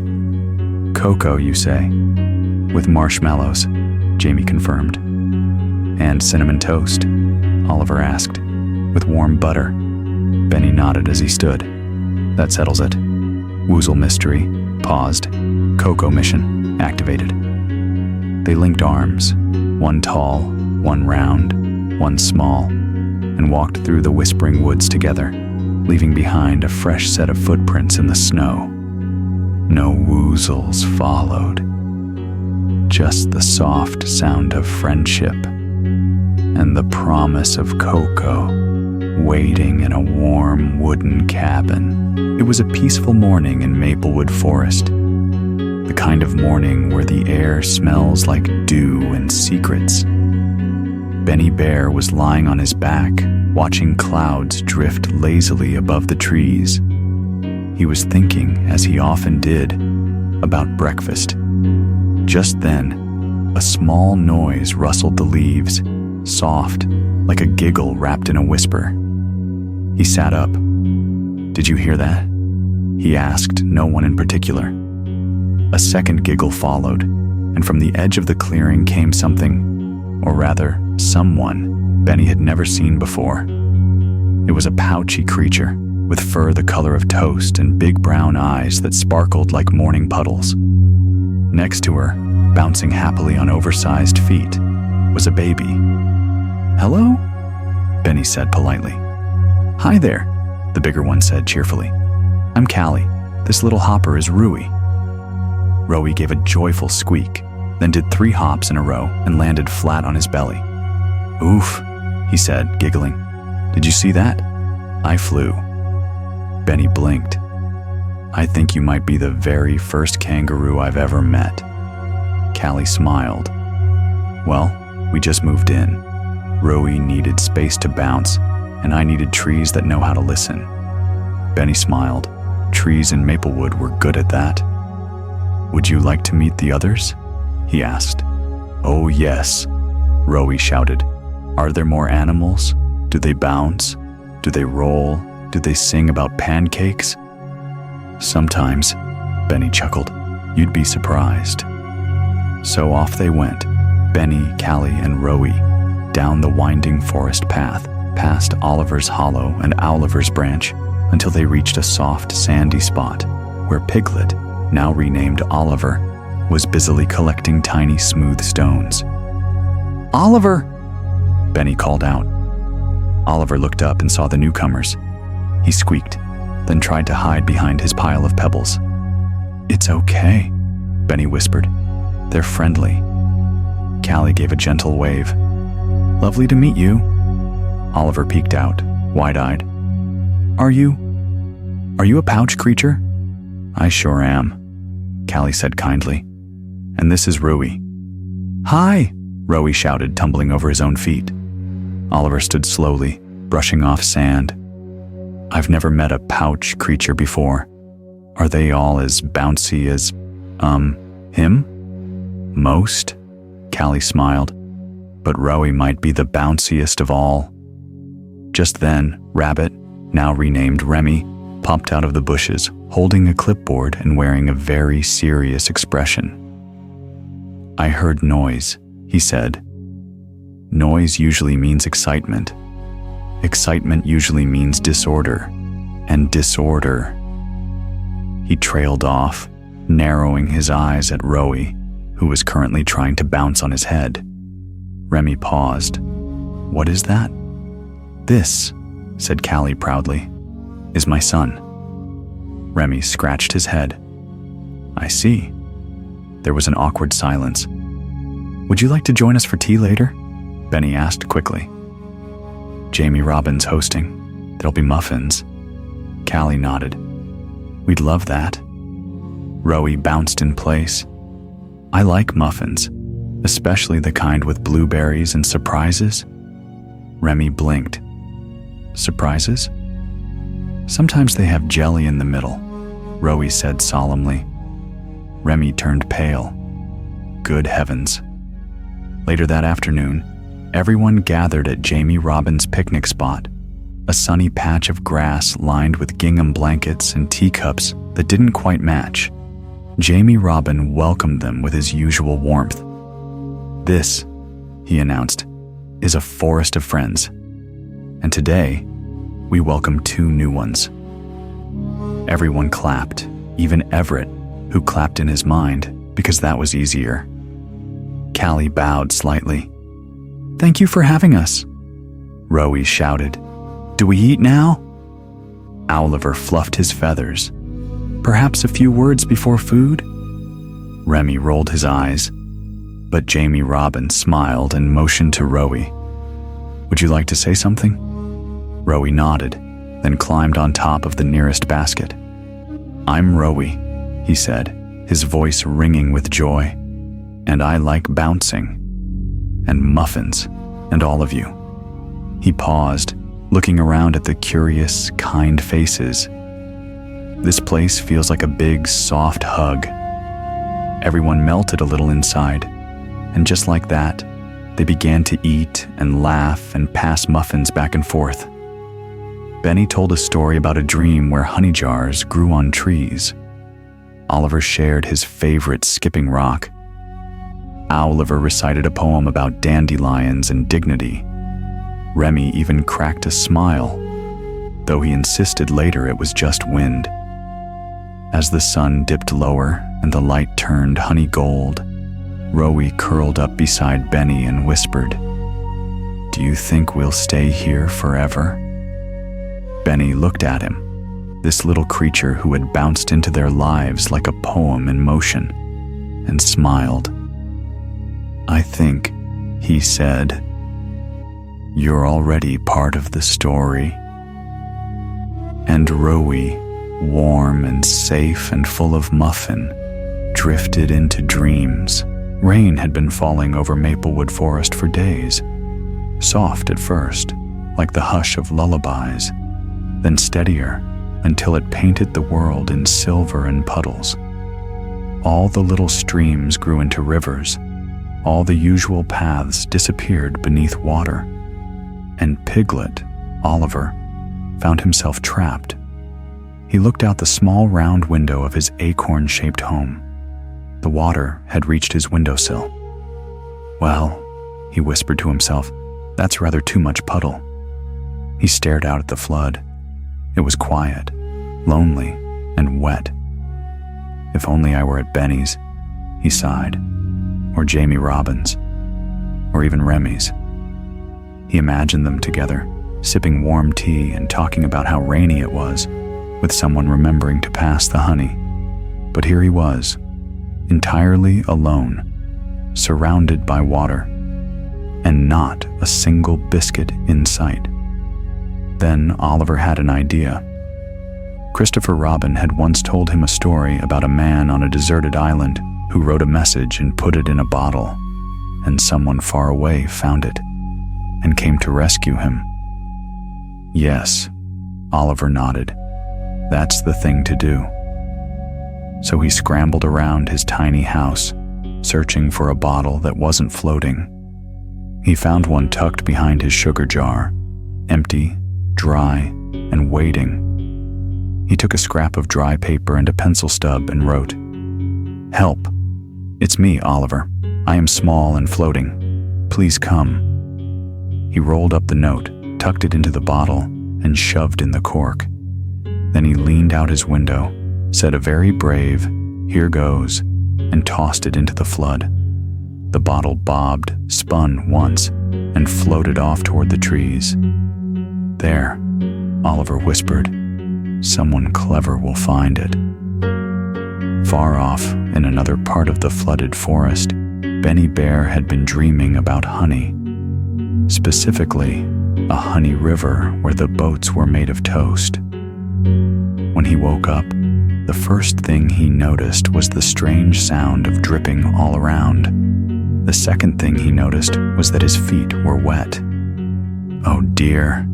"Cocoa, you say?" "With marshmallows," Jamie confirmed. "And cinnamon toast?" Oliver asked. "With warm butter." Benny nodded as he stood. "That settles it." Woozle mystery paused. Cocoa mission activated. They linked arms, one tall, one round, one small, and walked through the whispering woods together, leaving behind a fresh set of footprints in the snow. No woozles followed, just the soft sound of friendship and the promise of cocoa waiting in a warm wooden cabin. It was a peaceful morning in Maplewood Forest, the kind of morning where the air smells like dew and secrets. Benny Bear was lying on his back, watching clouds drift lazily above the trees. He was thinking, as he often did, about breakfast. Just then, a small noise rustled the leaves, soft, like a giggle wrapped in a whisper. He sat up. "Did you hear that?" he asked no one in particular. A second giggle followed, and from the edge of the clearing came something, or rather, someone Benny had never seen before. It was a pouchy creature, with fur the color of toast and big brown eyes that sparkled like morning puddles. Next to her, bouncing happily on oversized feet, was a baby. "Hello?" Benny said politely. "Hi there," the bigger one said cheerfully. "I'm Callie. This little hopper is Rui." Rui gave a joyful squeak, then did 3 hops in a row and landed flat on his belly. "Oof," he said, giggling. "Did you see that? I flew." Benny blinked. "I think you might be the very first kangaroo I've ever met." Callie smiled. "Well, we just moved in. Rui needed space to bounce, and I needed trees that know how to listen." Benny smiled. Trees in Maplewood were good at that. "Would you like to meet the others?" he asked. "Oh yes," Rui shouted. "Are there more animals? Do they bounce? Do they roll? Do they sing about pancakes?" "Sometimes," Benny chuckled. "You'd be surprised." So off they went, Benny, Callie, and Rui, down the winding forest path, past Oliver's Hollow and Oliver's Branch, until they reached a soft, sandy spot where Piglet, now renamed Oliver, was busily collecting tiny, smooth stones. "Oliver!" Benny called out. Oliver looked up and saw the newcomers. He squeaked, then tried to hide behind his pile of pebbles. "It's okay," Benny whispered. "They're friendly." Callie gave a gentle wave. "Lovely to meet you." Oliver peeked out, wide-eyed. Are you a pouch creature?" "I sure am," Callie said kindly. "And this is Rui." "Hi," Rui shouted, tumbling over his own feet. Oliver stood slowly, brushing off sand. "I've never met a pouch creature before. Are they all as bouncy as, him?" "Most," Callie smiled, "but Rui might be the bounciest of all." Just then, Rabbit, now renamed Remy, popped out of the bushes, holding a clipboard and wearing a very serious expression. "I heard noise," he said. "Noise usually means excitement. Excitement usually means disorder. And disorder..." He trailed off, narrowing his eyes at Rui, who was currently trying to bounce on his head. Remy paused. "What is that?" "This," said Callie proudly, "is my son." Remy scratched his head. "I see." There was an awkward silence. "Would you like to join us for tea later?" Benny asked quickly. "Jamie Robbins hosting. There'll be muffins." Callie nodded. "We'd love that." Rui bounced in place. "I like muffins, especially the kind with blueberries and surprises. Remy blinked. Surprises? Sometimes they have jelly in the middle, Rowie said solemnly. Remy turned pale. Good heavens. Later that afternoon, everyone gathered at Jamie Robin's picnic spot, a sunny patch of grass lined with gingham blankets and teacups that didn't quite match. Jamie Robin welcomed them with his usual warmth. "This," he announced, "is a forest of friends. And today, we welcome 2 new ones." Everyone clapped, even Everett, who clapped in his mind because that was easier. Callie bowed slightly. "Thank you for having us," Rowie shouted. "Do we eat now?" Oliver fluffed his feathers. "Perhaps a few words before food?" Remy rolled his eyes, but Jamie Robin smiled and motioned to Rowie. "Would you like to say something?" Rowie nodded, then climbed on top of the nearest basket. "I'm Rowie," he said, his voice ringing with joy. "And I like bouncing. And muffins. And all of you." He paused, looking around at the curious, kind faces. "This place feels like a big, soft hug." Everyone melted a little inside, and just like that, they began to eat and laugh and pass muffins back and forth. Benny told a story about a dream where honey jars grew on trees. Oliver shared his favorite skipping rock. Oliver recited a poem about dandelions and dignity. Remy even cracked a smile, though he insisted later it was just wind. As the sun dipped lower and the light turned honey gold, Rowie curled up beside Benny and whispered, "Do you think we'll stay here forever?" Benny looked at him, this little creature who had bounced into their lives like a poem in motion, and smiled. "I think," he said, "you're already part of the story." And Rowie, warm and safe and full of muffin, drifted into dreams. Rain had been falling over Maplewood Forest for days, soft at first, like the hush of lullabies, then steadier until it painted the world in silver and puddles. All the little streams grew into rivers. All the usual paths disappeared beneath water. And Piglet, Oliver, found himself trapped. He looked out the small round window of his acorn-shaped home. The water had reached his windowsill. "Well," he whispered to himself, "that's rather too much puddle." He stared out at the flood. It was quiet, lonely, and wet. "If only I were at Benny's," he sighed, "or Jamie Robin's, or even Remy's." He imagined them together, sipping warm tea and talking about how rainy it was, with someone remembering to pass the honey. But here he was, entirely alone, surrounded by water, and not a single biscuit in sight. Then Oliver had an idea. Christopher Robin had once told him a story about a man on a deserted island who wrote a message and put it in a bottle, and someone far away found it and came to rescue him. "Yes," Oliver nodded. "That's the thing to do." So he scrambled around his tiny house, searching for a bottle that wasn't floating. He found one tucked behind his sugar jar, empty, dry, and waiting. He took a scrap of dry paper and a pencil stub and wrote, "Help. It's me, Oliver. I am small and floating. Please come." He rolled up the note, tucked it into the bottle, and shoved in the cork. Then he leaned out his window, said a very brave, "Here goes," and tossed it into the flood. The bottle bobbed, spun once, and floated off toward the trees. "There," Oliver whispered. "Someone clever will find it." Far off, in another part of the flooded forest, Benny Bear had been dreaming about honey. Specifically, a honey river where the boats were made of toast. When he woke up, the first thing he noticed was the strange sound of dripping all around. The second thing he noticed was that his feet were wet. "Oh dear,"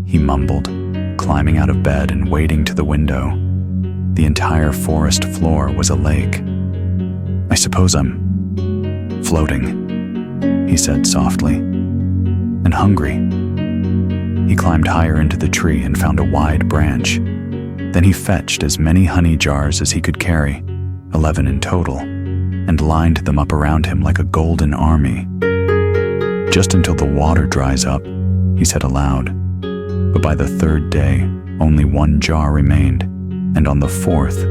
he mumbled, climbing out of bed and wading to the window. The entire forest floor was a lake. "I suppose I'm floating," he said softly, "and hungry." He climbed higher into the tree and found a wide branch. Then he fetched as many honey jars as he could carry, 11 in total, and lined them up around him like a golden army. "Just until the water dries up," he said aloud. But by the third day, only 1 jar remained, and on the fourth,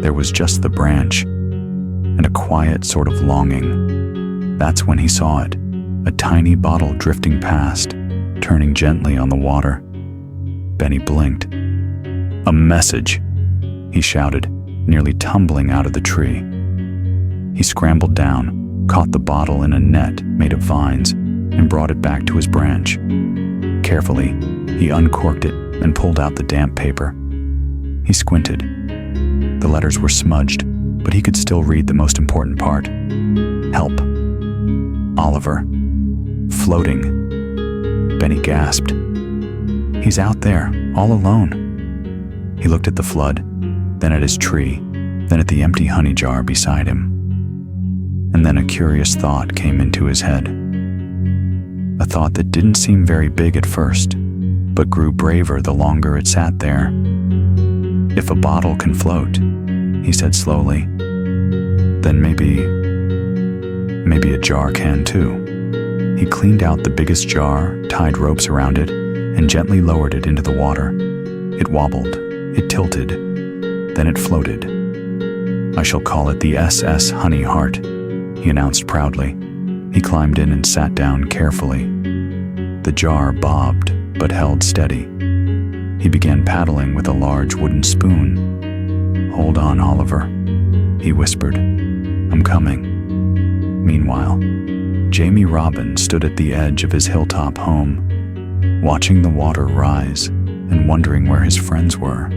there was just the branch, and a quiet sort of longing. That's when he saw it, a tiny bottle drifting past, turning gently on the water. Benny blinked. "A message," he shouted, nearly tumbling out of the tree. He scrambled down, caught the bottle in a net made of vines, and brought it back to his branch. Carefully, he uncorked it and pulled out the damp paper. He squinted. The letters were smudged, but he could still read the most important part. "Help. Oliver. Floating." Benny gasped. "He's out there, all alone." He looked at the flood, then at his tree, then at the empty honey jar beside him. And then a curious thought came into his head. A thought that didn't seem very big at first, but grew braver the longer it sat there. "If a bottle can float," he said slowly, "then maybe a jar can too." He cleaned out the biggest jar, tied ropes around it, and gently lowered it into the water. It wobbled, it tilted, then it floated. "I shall call it the SS Honey Heart," he announced proudly. He climbed in and sat down carefully. The jar bobbed, but held steady. He began paddling with a large wooden spoon. "Hold on, Oliver," he whispered. "I'm coming." Meanwhile, Jamie Robin stood at the edge of his hilltop home, watching the water rise and wondering where his friends were.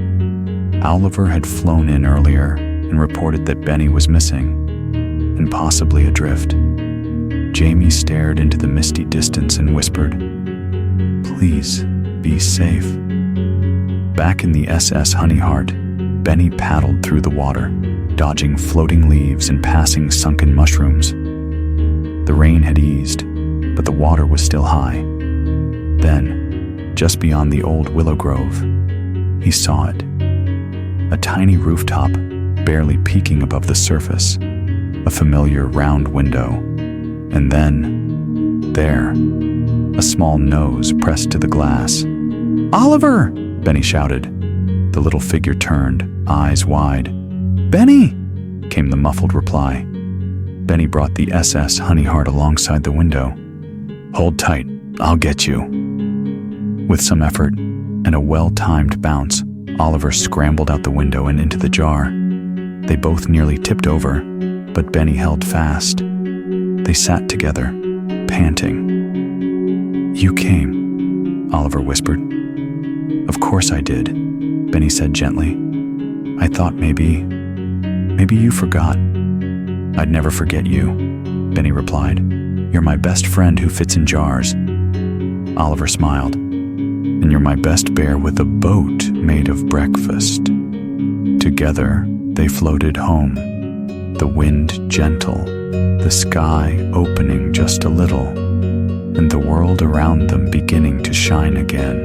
Oliver had flown in earlier and reported that Benny was missing, and possibly adrift. Jamie stared into the misty distance and whispered, "Please, be safe." Back in the SS Honey Heart, Benny paddled through the water, dodging floating leaves and passing sunken mushrooms. The rain had eased, but the water was still high. Then, just beyond the old willow grove, he saw it. A tiny rooftop, barely peeking above the surface, a familiar round window, and then, there, a small nose pressed to the glass. "Oliver!" Benny shouted. The little figure turned, eyes wide. "Benny!" came the muffled reply. Benny brought the SS Honey Heart alongside the window. "Hold tight, I'll get you." With some effort and a well-timed bounce, Oliver scrambled out the window and into the jar. They both nearly tipped over, but Benny held fast. They sat together, panting. "You came," Oliver whispered. "Of course I did," Benny said gently. "I thought maybe you forgot." "I'd never forget you," Benny replied. "You're my best friend who fits in jars." Oliver smiled. "And you're my best bear with a boat made of breakfast." Together, they floated home, the wind gentle, the sky opening just a little, and the world around them beginning to shine again.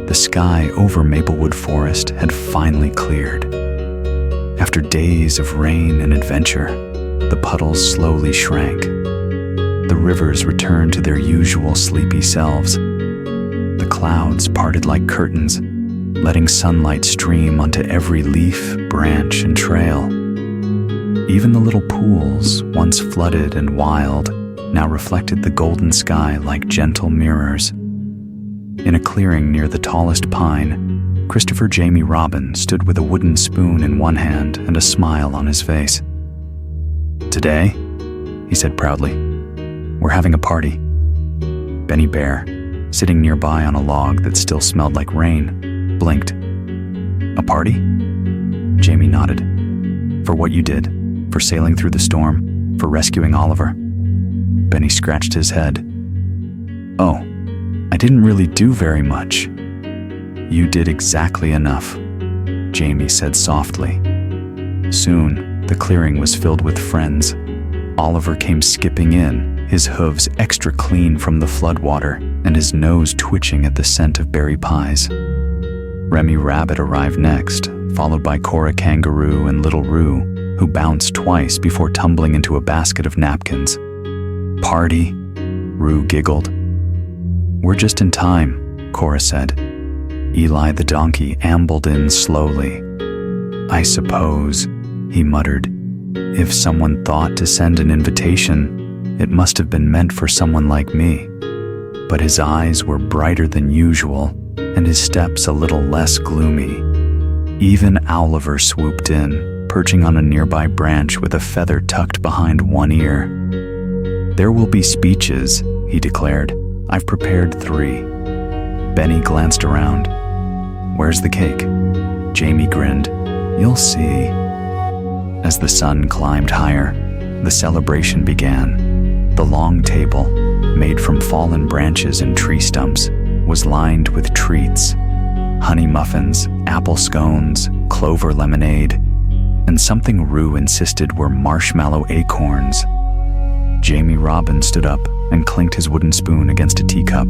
The sky over Maplewood Forest had finally cleared. After days of rain and adventure, the puddles slowly shrank. The rivers returned to their usual sleepy selves. The clouds parted like curtains, letting sunlight stream onto every leaf, branch, and trail. Even the little pools, once flooded and wild, now reflected the golden sky like gentle mirrors. In a clearing near the tallest pine, Christopher Jamie Robin stood with a wooden spoon in one hand and a smile on his face. "Today," he said proudly, "we're having a party." Benny Bear, sitting nearby on a log that still smelled like rain, blinked. "A party?" Jamie nodded. "For what you did, for sailing through the storm, for rescuing Oliver." Benny scratched his head. "Oh, I didn't really do very much." "You did exactly enough," Jamie said softly. Soon, the clearing was filled with friends. Oliver came skipping in, his hooves extra clean from the floodwater and his nose twitching at the scent of berry pies. Remy Rabbit arrived next, followed by Cora Kangaroo and Little Roo, who bounced twice before tumbling into a basket of napkins. "Party?" Roo giggled. "We're just in time," Cora said. Eli the donkey ambled in slowly. "I suppose," he muttered, "if someone thought to send an invitation, it must have been meant for someone like me." But his eyes were brighter than usual, and his steps a little less gloomy. Even Oliver swooped in, perching on a nearby branch with a feather tucked behind one ear. "There will be speeches," he declared. "I've prepared 3. Benny glanced around. "Where's the cake?" Jamie grinned. "You'll see." As the sun climbed higher, the celebration began. The long table, made from fallen branches and tree stumps, was lined with treats: honey muffins, apple scones, clover lemonade, and something Roo insisted were marshmallow acorns. Jamie Robin stood up and clinked his wooden spoon against a teacup.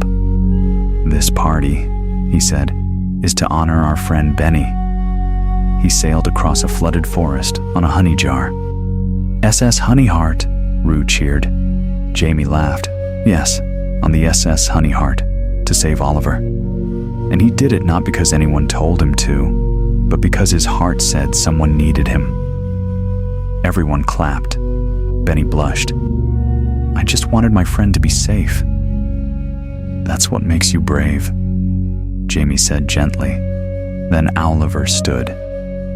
"This party," he said, "is to honor our friend Benny." He sailed across a flooded forest on a honey jar. "SS Honeyheart," Roo cheered. Jamie laughed. "Yes, on the SS Honeyheart, to save Oliver." And he did it not because anyone told him to, but because his heart said someone needed him. Everyone clapped. Benny blushed. "I just wanted my friend to be safe." "That's what makes you brave," Jamie said gently. Then Oliver stood.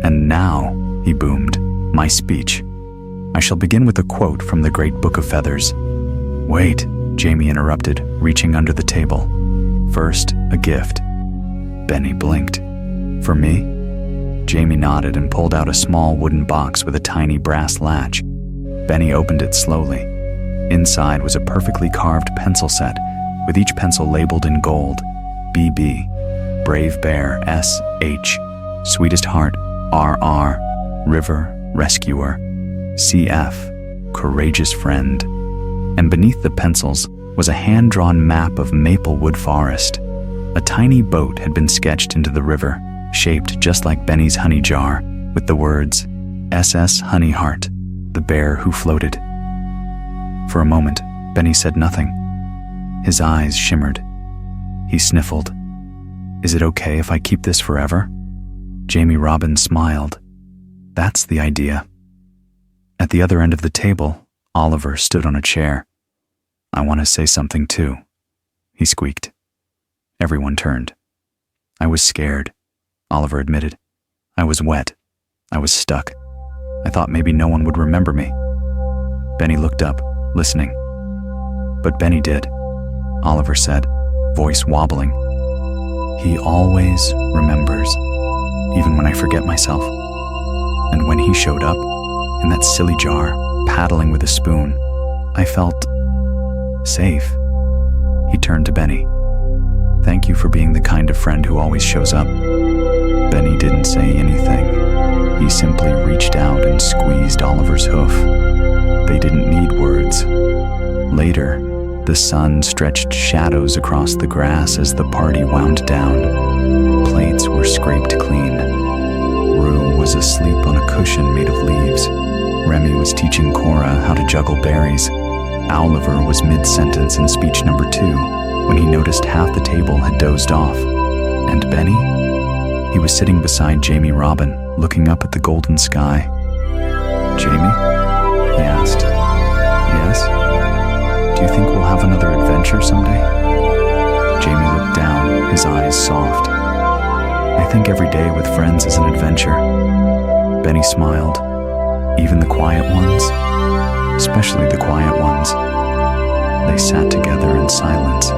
"And now," he boomed, "my speech. I shall begin with a quote from the Great Book of Feathers." "Wait," Jamie interrupted, reaching under the table. "First, a gift." Benny blinked. "For me?" Jamie nodded and pulled out a small wooden box with a tiny brass latch. Benny opened it slowly. Inside was a perfectly carved pencil set, with each pencil labeled in gold: BB, Brave Bear, SH, Sweetest Heart, RR, River, Rescuer, CF, Courageous Friend. And beneath the pencils was a hand-drawn map of Maplewood Forest. A tiny boat had been sketched into the river, shaped just like Benny's honey jar, with the words, SS Honeyheart, the bear who floated. For a moment, Benny said nothing. His eyes shimmered. He sniffled. "Is it okay if I keep this forever?" Jamie Robin smiled. "That's the idea." At the other end of the table, Oliver stood on a chair. "I want to say something too," he squeaked. Everyone turned. "I was scared," Oliver admitted. "I was wet. I was stuck. I thought maybe no one would remember me." Benny looked up, listening. "But Benny did," Oliver said, voice wobbling. "He always remembers, even when I forget myself. And when he showed up, in that silly jar, paddling with a spoon, I felt safe." He turned to Benny. "Thank you for being the kind of friend who always shows up." Benny didn't say anything. He simply reached out and squeezed Oliver's hoof. They didn't need words. Later, the sun stretched shadows across the grass as the party wound down. Plates were scraped clean. Roo was asleep on a cushion made of leaves. Remy was teaching Cora how to juggle berries. Oliver was mid-sentence in speech number 2 when he noticed half the table had dozed off. And Benny? He was sitting beside Jamie Robin, looking up at the golden sky. "Jamie?" he asked. "Yes? Do you think we'll have another adventure someday?" Jamie looked down, his eyes soft. "I think every day with friends is an adventure." Benny smiled. "Even the quiet ones?" "Especially the quiet ones." They sat together in silence,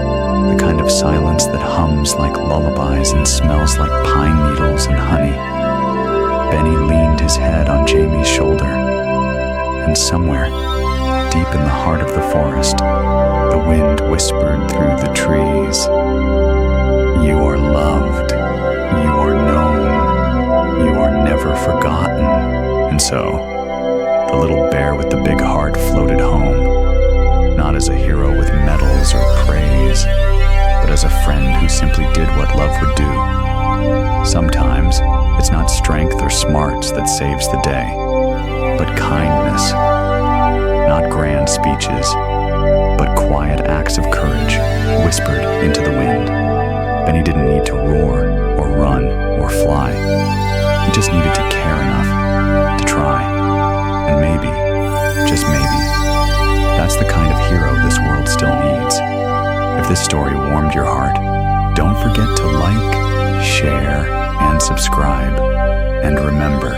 the kind of silence that hums like lullabies and smells like pine needles and honey. Benny leaned his head on Jamie's shoulder, and somewhere, deep in the heart of the forest, the wind whispered through the trees, "You are loved, you are known, you are never forgotten." And so, the little bear with the big heart floated home, not as a hero with medals or praise, but as a friend who simply did what love would do. Sometimes, it's not strength or smarts that saves the day, but kindness. Not grand speeches, but quiet acts of courage whispered into the wind. Benny didn't need to roar or run or fly. He just needed to care enough to try. And maybe, just maybe, that's the kind of hero this world still needs. If this story warmed your heart, don't forget to like, share, and subscribe. And remember,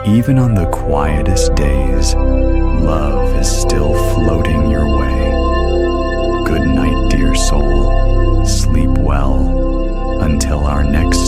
even on the quietest days, love is still floating your way. Good night, dear soul. Sleep well until our next